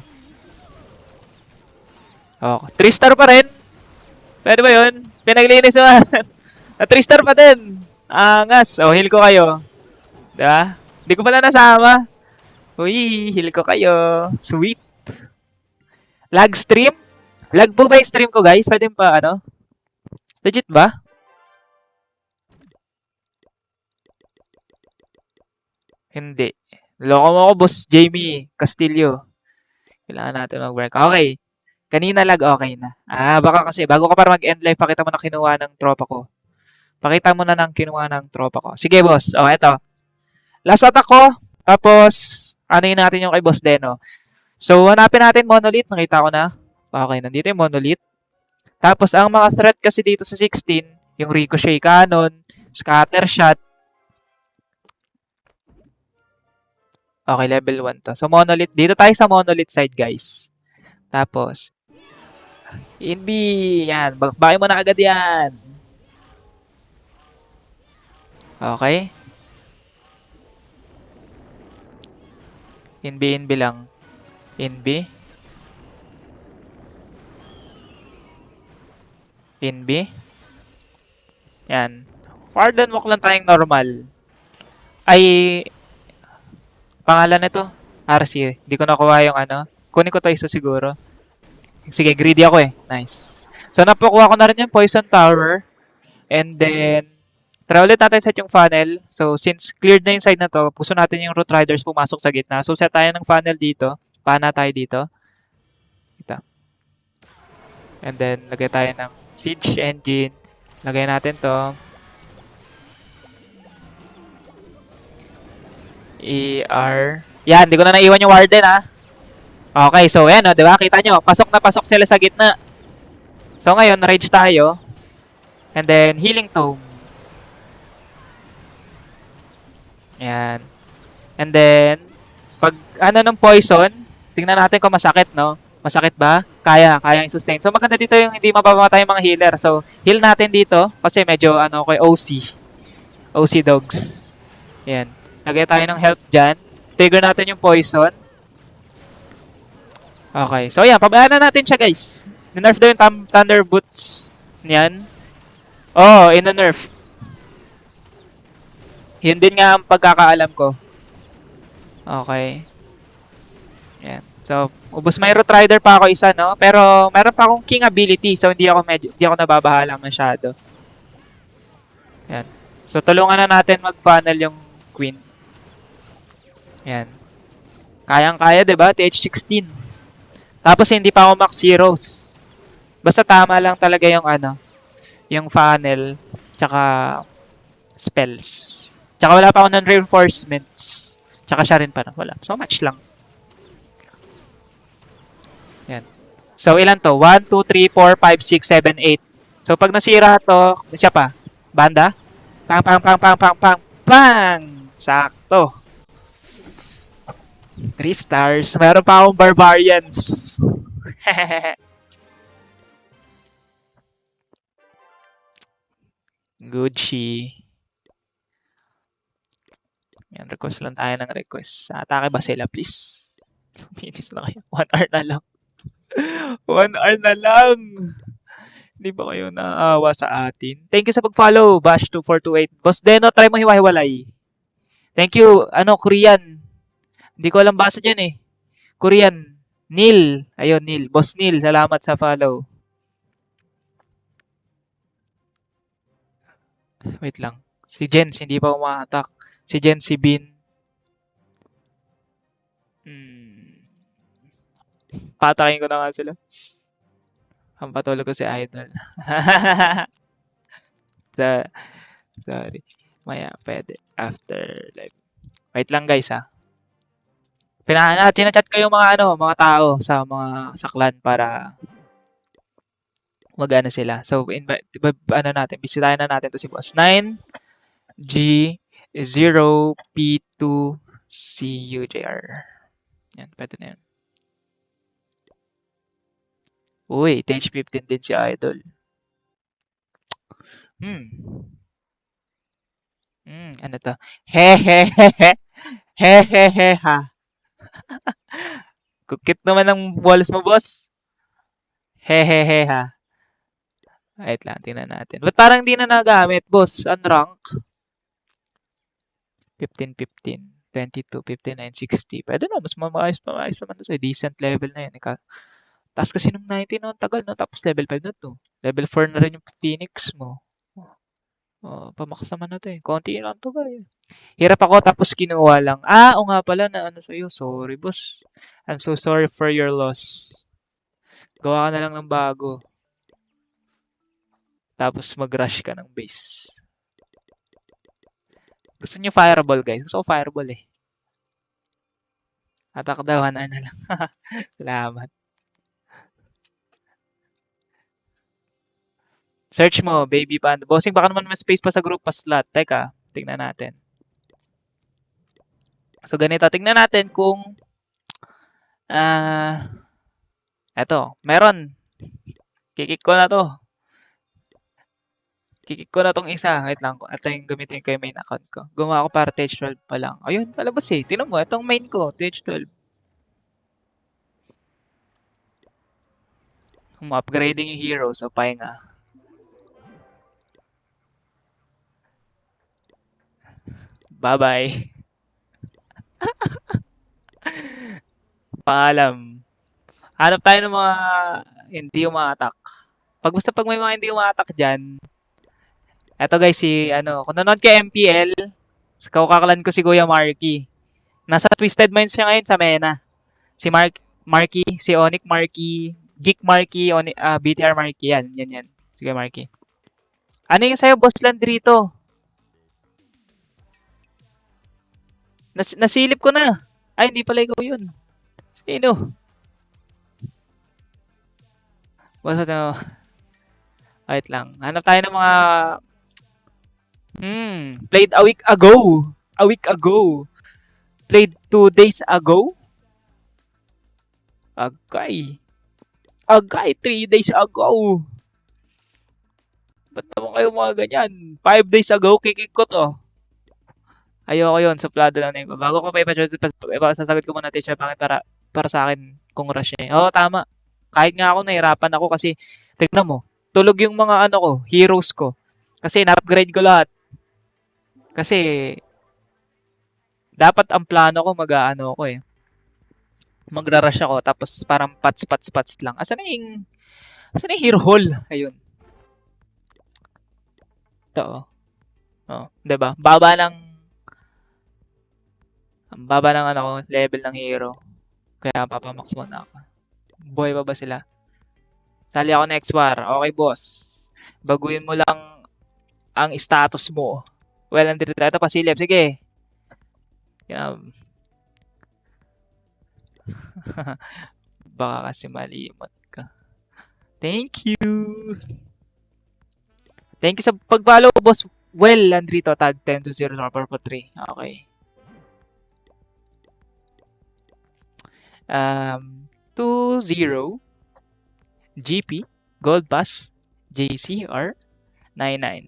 Okay. 3-star pa rin. Pwede ba yun? Pinaglinis naman. Na 3-star pa din. Angas. Oh, heal ko kayo. Diba? Hindi ko pala nasama. Uy, heal ko kayo. Sweet. Lag stream? Lag po ba yung stream ko, guys? Pwede pa, ano? Legit ba? Hindi. Loko mo ako, Boss Jamie Castillo. Kailangan natin mag-work. Okay. Kanina lag okay na. Baka kasi bago ka para mag-end live, pakita mo na kinuha ng tropa ko. Pakita mo na ng kinuha ng tropa ko. Sige, boss. O, eto. Last attack ko. Tapos, anuin natin yung kay Boss Deno. So, hanapin natin Monolith. Nakita ko na. Okay, nandito yung Monolith. Tapos, ang mga threat kasi dito sa 16, yung Ricochet Cannon, Scatter Shot. Okay, level 1 to. So, Monolith. Dito tayo sa Monolith side, guys. Tapos, Inbi. Yan. Bakbakin mo na agad yan. Okay. Inbi lang. Inbi. Yan. Warden walk lang tayong normal. Ay, pangalan nito? RC. Hindi ko nakuha yung ano. Kunin ko to isa siguro. Sige, greedy ako eh. Nice. So, napakuha ko na rin yung Poison Tower. And then, try ulit natin set yung funnel. So, since cleared na yung side na to, gusto natin yung Root Riders pumasok sa gitna. So, set tayo ng funnel dito. Pana tayo dito. Ito. And then, lagay tayo ng Siege Engine. Lagay natin to. ER. Yan, hindi ko na naiwan yung Warden ha. Okay, so yan o, di ba? Kita nyo, pasok na pasok sila sa gitna. So ngayon, rage tayo. And then, Healing Tome. Yan. And then, pag ano ng poison, tingnan natin kung masakit, no? Masakit ba? Kaya yung sustain. So maganda dito yung hindi mababamatay yung mga healer. So, heal natin dito kasi medyo ano kay OC dogs. Yan. Lagay tayo ng health dyan. Trigger natin yung poison. Okay. So, yan. Pabayaan na natin siya, guys. Nerf daw yung Thunder Boots. Yan. Oh, ina-nerf. Yun din nga ang pagkakaalam ko. Okay. Yan. So, ubos may Root Rider pa ako isa, no? Pero, meron pa akong King ability. So, hindi ako nababahala masyado. Yan. So, tulungan na natin mag-funnel yung Queen. Yan. Kayang-kaya, diba? TH16. Tapos, hindi pa ako max heroes. Basta tama lang talaga yung ano, yung funnel, tsaka spells. Tsaka wala pa ako ng reinforcements. Tsaka siya rin pa na. Wala. So, match lang. Yan. So, ilan to? 1, 2, 3, 4, 5, 6, 7, 8. So, pag nasira to, siya pa. Banda. Pang, pang, pang, pang, pang, pang, pang! Sakto. 3 stars. Meron pa akong barbarians. Gucci. Yan, request lang tayo ng request. Atake ba sila, please? Minis na kayo. 1 hour na lang. 1 hour na lang. Hindi ba kayo naawa sa atin? Thank you sa pag-follow, Bash2428. Boss Deno, try mo hiwa-hiwalay. Thank you. Ano, Korean. Hindi ko alam basa dyan eh. Korean. Neil. Ayun, Neil. Boss Neil, salamat sa follow. Wait lang. Si Jens, hindi pa uma-attack. Si Jens, si Bin. Patakin ko na nga sila. Ang patulog ko si Idol. Sorry. Maya, pwede. After live. Wait lang guys ha. Chat ko yung mga tao sa clan para mag-ano sila. So, bisitahin na natin to si Boss 9, G, 0, P2, CUJR. Yan, pwede na yun. Uy, stage 15 din si Idol. Ano to? Hehehehe. Hehehe ha. Kukit naman ng walls mo, boss. Hehehe ha. Wait lang, tingnan natin. Ba't parang di na nagamit, boss? Unrank. 15, 15, 22, 59, 60. Pwede na, mas maayos naman ito. Decent level na yun. Taas kasi nung 19 no, tagal no, tapos level 5 na to. Level 4 na rin yung Phoenix mo. Pamakas naman na to eh. Konti lang to guys. Hirap ako tapos kinuha lang. O nga pala na ano sa'yo. Sorry boss. I'm so sorry for your loss. Gawa ka na lang ng bago. Tapos mag-rush ka ng base. Gusto niyo fireball, guys? Gusto ko fireball eh. Attack daw, 1 hour na lang. Salamat. Search mo, baby panda. Bossing, baka naman may space pa sa group pa slot. Teka, tingnan natin. So, ganito. Tingnan natin kung eto, meron. Kikik ko na to. Kikik ko na tong isa. Wait lang. At yung gamitin ko yung main account ko. Gumawa ako para Stage 12 pa lang. Ayun, palabas eh. Tinan mo, itong main ko, Stage 12. Upgrading yung heroes. So, pahinga. Bye-bye. Paalam. Hanap tayo ng mga hindi uma-attack. Pag may mga hindi uma-attack dyan, eto guys, kung nanonood kayo MPL, kakakalan ko si Kuya Marky. Nasa Twisted Minds siya ngayon sa Mena. Si Marky, si Onic Marky, Geek Marky, BTR Marky, yan. Sige Marky. Ano yung sa'yo, Boss Landrito? Nasilip ko na. Ay, hindi pala ikaw yun. Sino? Boss, wait lang. Hanap tayo ng mga played a week ago. A week ago. Played 2 days ago. Agay. 3 days ago. Ba't naman kayo mga ganyan? 5 days ago, kikik ko to. Ayoko yun, suplado lang na yun. Bago ko pa ipasasagot ko muna, teacher, bakit para sa akin kung rush niya. Oo, tama. Kahit nga ako, nahirapan ako kasi, tignan mo, tulog yung mga heroes ko. Kasi na-upgrade ko lahat. Kasi, dapat ang plano ko magra-rush ako, tapos parang pats lang. Asan na yung hero hall? Ayun. Ito, oh. 'Di ba? Baba ng level ng hero. Kaya papamax muna ako. Buhay pa ba sila? Tali ako next war. Okay, boss. Baguhin mo lang ang status mo. Well, nandito ito pasilip. Sige. Baka kasi malimot ka. Thank you. Thank you sa pag-follow, boss. Well, Landrito, tag 10 to 0 purple 3. Okay. 2-0 GP Gold Pass JCR 99.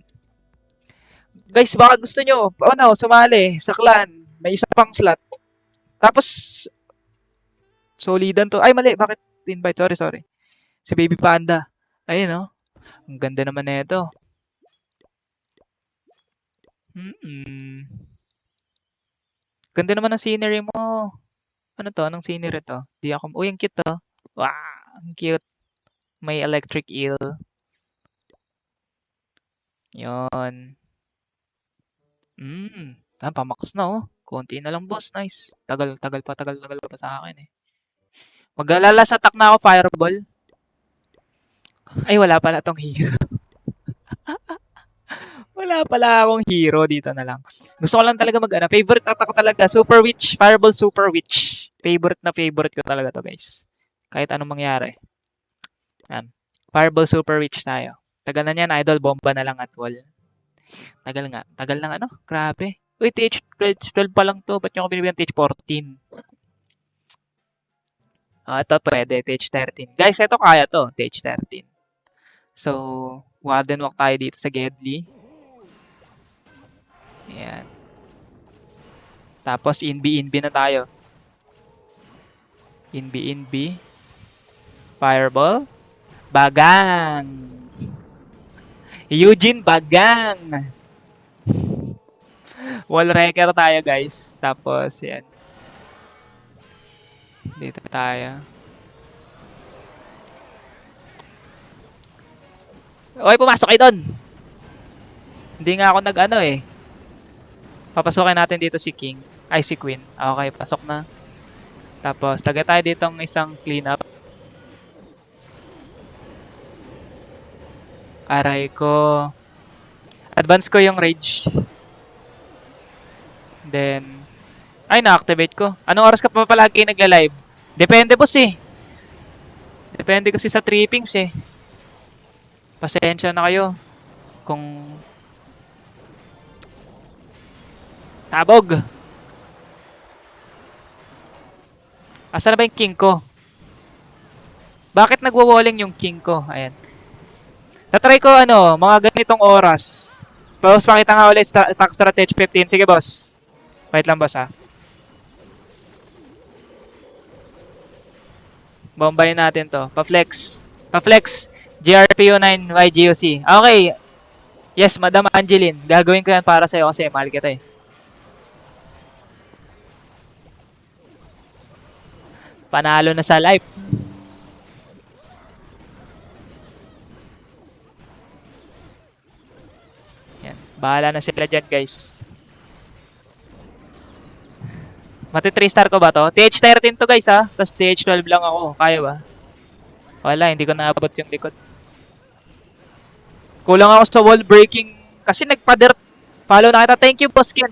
Guys, baka gusto nyo sumali sa clan, may isa pang slot, tapos solidan to. Ay mali, bakit invite? Sorry, si Baby Panda. Ayun ang ganda naman na ito. Ganda naman ng scenery mo. Ano to? Anong scenery to? Uy, ang cute to. Wow, ang cute. May electric eel. Yon. Pamax na Konti na lang, boss. Nice. Tagal pa sa akin eh. Mag-alalas attack na ako, fireball. Ay, wala pala tong hero. Wala pala akong hero dito na lang. Gusto ko lang talaga favorite attack ko talaga, Super Witch, Fireball Super Witch. Favorite ko talaga to, guys. Kahit anong mangyari. Yan. Fireball Super Witch tayo. Tagal na yan, idol. Bomba na lang at wall. Tagal nga. Tagal lang Grabe. Uy, TH12 pa lang to. Ba't nyo ako binibigyan TH14? Ito pwede. TH13. Guys, ito kaya to. TH13. So, Warden Walk tayo dito sa Gedli. Ayan. Tapos, Inbi na tayo. Inbi. Fireball. Bagang. Eugene Bagang. Wall wrecker tayo, guys. Tapos, yan. Dito tayo. Okay, pumasok kayo doon. Hindi nga ako Papasokin natin dito si King. Ay, si Queen. Okay, pasok na. Tapos, tagay tayo ditong isang cleanup. Aray ko. Advance ko yung rage. Then, ay, na-activate ko. Anong oras ka pa palagi nagla-live? Depende, boss eh. Depende kasi sa trippings eh. Pasensya na kayo. Kung tabog. Asa na ba yung king ko? Bakit nagwo-walling yung king ko? Ayan. Tatry ko ano, mga ganitong oras. Boss, pakita nga ulit attack strategy 15. Sige, boss. Wait lang, boss ha. Bombayin natin to. Pa-flex. Pa-flex. GRPO9 YGOC. Okay. Yes, Madam Angeline. Gagawin ko yan para sa'yo kasi mahal kita eh. Panalo na sa life. Yan. Bahala na sila dyan, guys. Mati 3 star ko ba to? TH13 to, guys ha. Tapos TH12 lang ako. Kaya ba? Wala, hindi ko naabot yung likod. Kulang ako sa wall breaking. Kasi nagpa-dirt. Follow na kita. Thank you, boss Ken.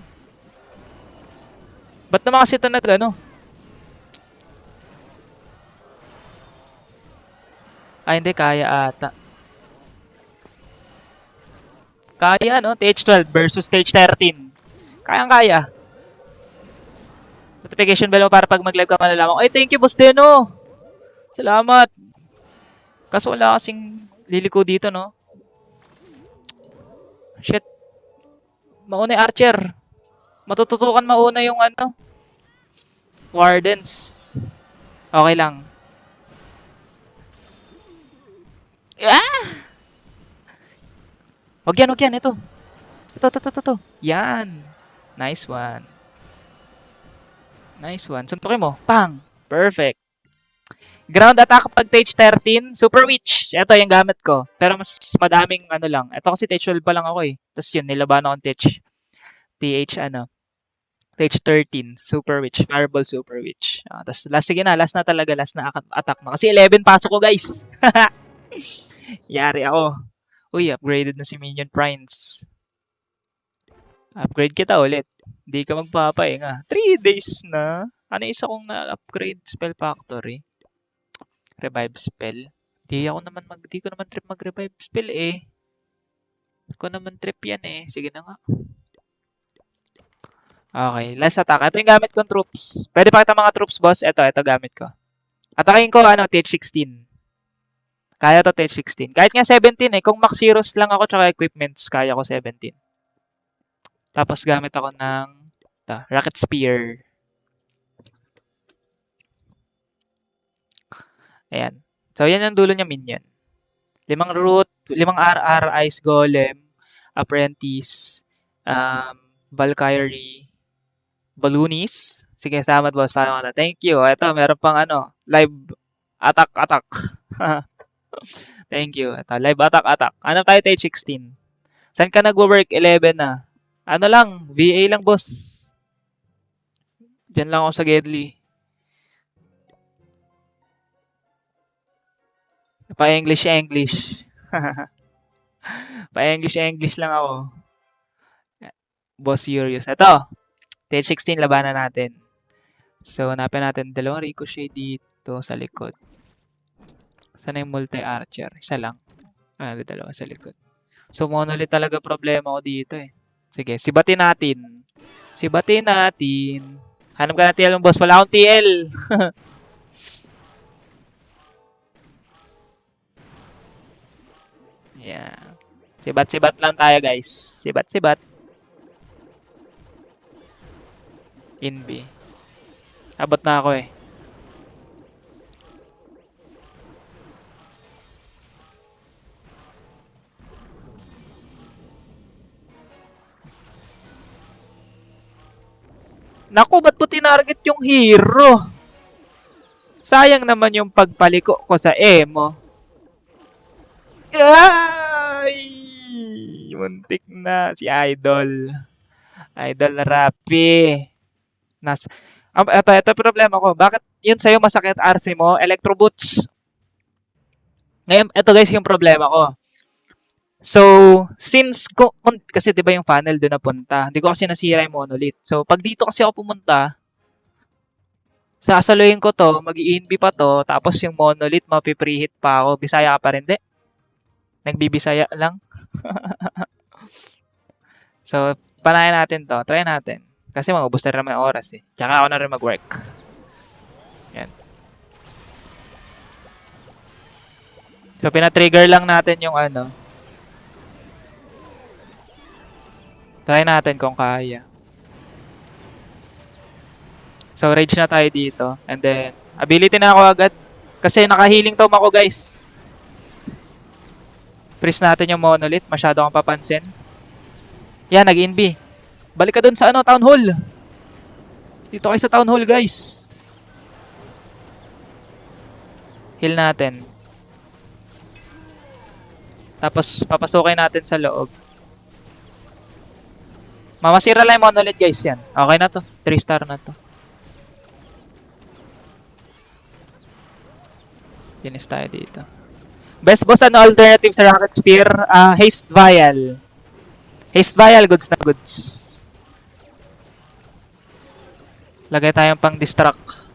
Ba't naman kasi ito ano? Ay, hindi. Kaya ata. Kaya, no? TH12 versus TH13. Kayang-kaya. Notification bell mo para pag mag-live ka malalaman. Ay, thank you, boss Deno. Salamat. Kaso wala kasing liliko dito, no? Shit. Mauna yung Archer. Matututukan mauna yung ano. Wardens. Okay lang. Ah! Wag yan, wag yan. Ito. Ito. Yan. Nice one. Nice one. Suntukin mo. Pang. Perfect. Ground attack pag Stage 13. Super Witch. Ito yung gamit ko. Pero mas madaming ano lang. Ito kasi Stage 12 pa lang ako eh. Tapos yun, nilaban akong TH ano. Stage 13. Super Witch. Fireball Super Witch. Tapos last, sige na. Last na talaga. Last na attack na. Kasi 11 pasok ko guys. Yari ako. Uy, upgraded na si Minion Prince. Upgrade kita ulit. Hindi ka magpapahinga. 3 days na. Ano isa kong na-upgrade spell factory? Revive spell. Di ko naman trip mag-revive spell eh. Di ko naman trip yan eh. Sige na nga. Okay, last attack. Ito yung gamit kong troops. Pwede pa kita mga troops, boss. Ito gamit ko. Atakin ko, TH16. Kaya to TH16. Kahit nga 17 eh. Kung max heroes lang ako tsaka equipments, kaya ko 17. Tapos gamit ako ng Rocket Spear. Ayan. So, yan ang dulo niya minion. 5 root, 5 RR, Ice Golem, Apprentice, Valkyrie, Balloonies. Sige, salamat boss. Paano ka na? Thank you. Ito, meron pang live attack. Thank you. Ito, live attack. Ano tayo tayo 16? Saan ka nagwo-work? 11 na. Ano lang, VA lang boss. Diyan lang ako sa Gedli. Pa-English. Pa-English lang ako. Boss Furious. Ito, TH16 labanan natin. So, hanapin natin dalawang ricochet dito sa likod. Sana yung multi-archer? Isa lang. Dalawa sa likod. So, monolith talaga problema ko dito eh. Sige, sibatin natin. Hanap ka ng TL ng boss. Wala akong TL. Yeah. Sibat lang tayo guys. Sibat. Inbi. Abot na ako eh. Naku, ba't mo tinarget yung hero? Sayang naman yung pagpaliko ko sa emo. Ay! Muntik na si Idol. Idol Rappi. Ito problema ko. Bakit yun sa'yo masakit RC mo? Electro Boots. Ngayon, ito guys yung problema ko. So, kasi 'di ba yung funnel doon napunta, hindi ko kasi nasira yung monolith. So, pag dito kasi ako pumunta, sasaluhin ko 'to, mag-i-invi pa 'to, tapos yung monolith mapi-preheat pa ako. Bisaya ka pa rin, 'di? Nagbibisaya lang. So, panahin natin 'to, try natin. Kasi maubos na rin naman yung oras eh. Tsaka ako na rin mag-work. Yan. So, pina-trigger lang natin yung ano. Try natin kung kaya. So, rage na tayo dito. And then, ability na ako agad. Kasi naka-healing tome ako, guys. Freeze natin yung monolith. Masyado kang papansin. Yan, nag-inb. Balik ka dun sa ano, town hall. Dito kayo sa town hall, guys. Heal natin. Tapos, papasukin natin sa loob. Mamasira lang yung monolith, guys, yan. Okay na to. 3 star na to. Finish tayo dito. Best boss ano alternative sa Rocket Spear? Haste Vial. Haste Vial, goods na goods. Lagay tayong pang distract.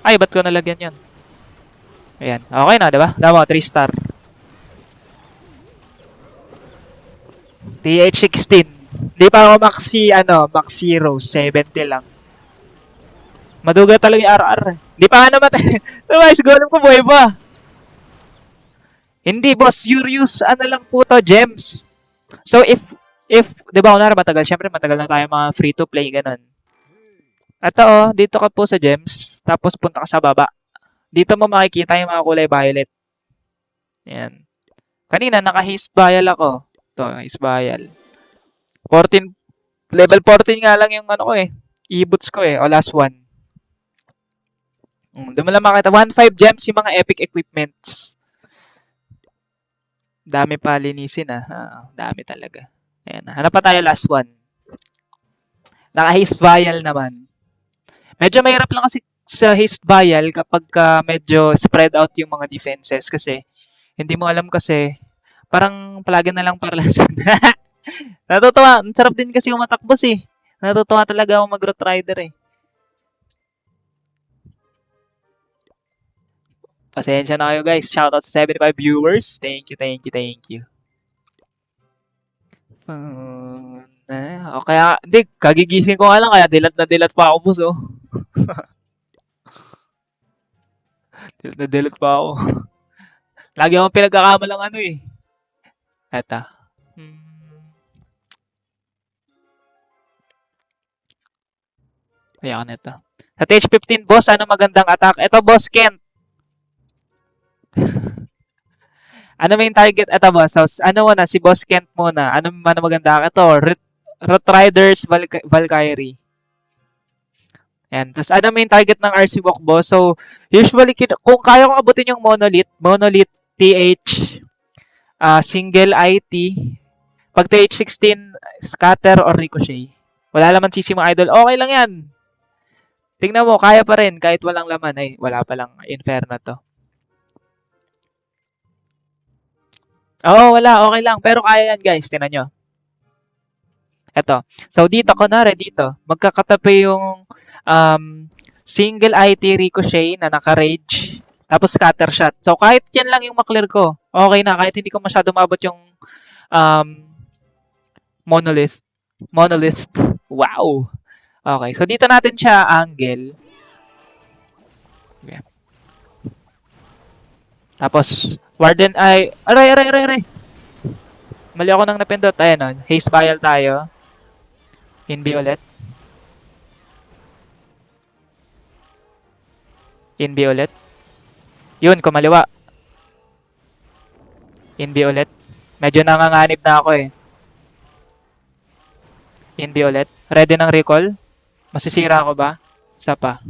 Ay, ba't ko nalagyan yun? Ayan. Okay na, diba? Tama, 3 star. TH16. Di pa ako max 0. 70 lang. Maduga talaga yung RR. Di pa nga naman. Diba, golem ko buhay pa. Hindi, boss. Use ano lang po to, gems. So, di ba, kunwari matagal, syempre matagal na tayo mga free-to-play, ganun. At dito ka po sa gems, tapos punta ka sa baba. Dito mo makikita yung mga kulay violet. Yan. Kanina, naka-haste vial ako. Ito, haste vial. 14, level 14 nga lang yung ano ko eh. E-boots ko eh, o last one. Doon mo lang makita. 1.5 gems yung mga epic equipments. Dami pa linisin dami talaga. Ayan, hanap pa tayo last one. Naka-haste vial naman. Medyo mahirap lang kasi sa haste vial kapag medyo spread out yung mga defenses kasi hindi mo alam kasi parang palagi na lang paralasan. Natutuwa. Ang sarap din kasi umatakbos eh. Natutuwa talaga ako mag-root rider eh. Pasensya na kayo guys. Shoutout sa 75 viewers. Thank you, thank you, thank you. O kaya, hindi, kagigising ko nga lang, kaya dilat na dilat pa ako, boss, oh. Dilat na dilat pa ako. Lagi akong pinagkakamalang ano eh. Eto. Kaya ka nito. Sa TH15, boss, ano magandang attack? Ito, boss, Kent. Ano main target? Ito, boss. So, ano muna, si boss Kent muna. Ano maganda? Ito, Root Riders Valkyrie. Yan. Tapos, ano main target ng RC Walk, boss? So, usually, kung kaya kong abutin yung Monolith, TH, single IT, pag TH16, scatter or ricochet. Wala laman CC mga idol. Okay lang yan. Tingnan mo, kaya pa rin kahit walang laman. Ay, wala pa lang Inferno to. Oo, wala. Okay lang. Pero kaya yan, guys. Tingnan nyo. Eto. So, dito, kunwari, dito, magkakatabi yung single IT ricochet na naka-rage, tapos scatter shot. So, kahit yan lang yung maklear ko, okay na. Kahit hindi ko masyado mabot yung monolith. Wow! Okay. So, dito natin siya angle. Okay. Tapos, Warden ay... Aray! Mali ako nang napindot. Ayan o. Haste vial tayo. Inbi ulit. Inbi ulit. Yun, kumaliwa. Inbi ulit. Medyo nanganganib na ako eh. Inbi ulit. Ready ng recall? Masisira ako ba? Isa pa.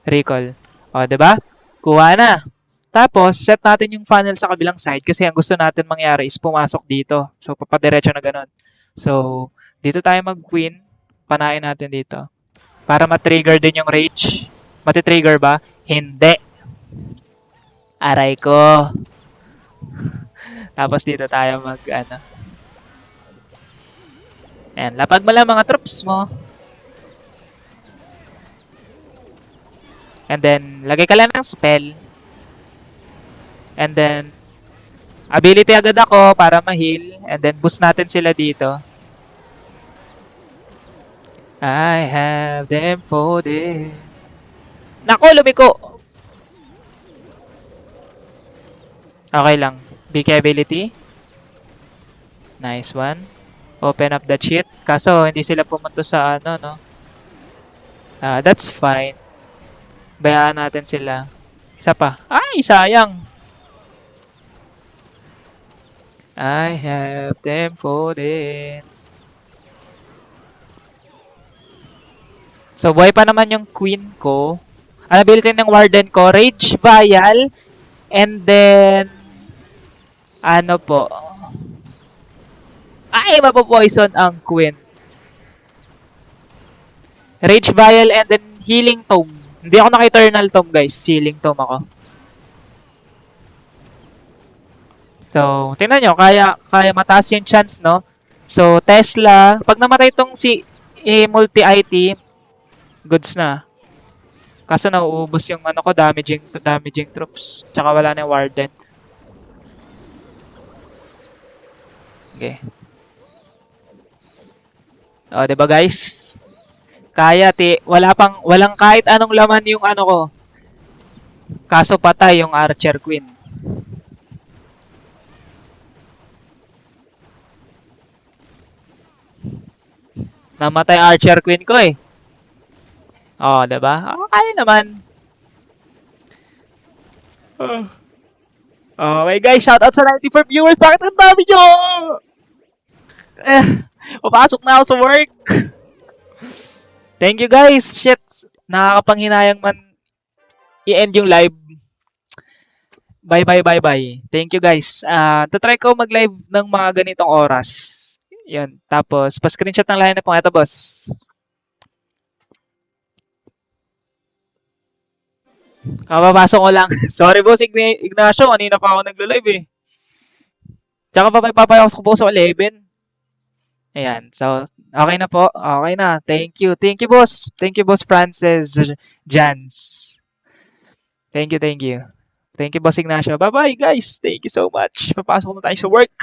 Recall. O, diba? Kuha na. Tapos, set natin yung funnel sa kabilang side kasi ang gusto natin mangyari is pumasok dito. So, papadiretso na ganun. So, dito tayo mag-queen. Panain natin dito. Para ma-trigger din yung rage. Mati-trigger ba? Hindi. Aray ko. Tapos dito tayo Ayan, lapag mo lang mga troops mo. And then, lagay ka lang ng spell. And then, ability agad ako para ma-heal. And then, boost natin sila dito. I have them folded. Nako, lumiko! Okay lang. BK ability. Nice one. Open up the cheat. Kaso, hindi sila pumunta sa ano, no? That's fine. Bayaan natin sila. Isa pa. Ay, sayang! I have them folded. So, buhay pa naman yung queen ko. Ang ability ng warden ko, Rage Vial. And then, ano po? Ay, mapopoison ang queen. Rage Vial and then Healing Tome. Hindi ako naka-Eternal Tome, guys. Healing Tome ako. So, tingnan nyo, kaya mataas yung chance, no? So, Tesla, pag namatay itong si multi-IT, goods na. Kaso nauubos yung ano ko, damaging troops. Tsaka wala na yung warden. Okay. O, diba guys? Kaya, walang kahit anong laman yung ano ko. Kaso patay yung Archer Queen. Namatay Archer Queen ko eh. Oh, 'di ba? Kaya naman. Okay guys, shoutout sa 94 viewers. Bakit ang dami nyo? Papasok na ako sa work. Thank you guys. Shit. Nakakapanghinayang man i-end yung live. Bye. Thank you guys. Tatry ko mag-live ng mga ganitong oras. Yan. Tapos, pa-screenshot ng line na po. Ito, boss. Kapapasok ko lang. Sorry, boss. Ignacio, kanina pa ako naglo-live eh. Tsaka papayok ko po sa 11. Ayan. So, okay na po. Okay na. Thank you. Thank you, boss. Thank you, boss Francis Jans. Thank you. Thank you, boss Ignacio. Bye-bye, guys. Thank you so much. Papasok na tayo sa work.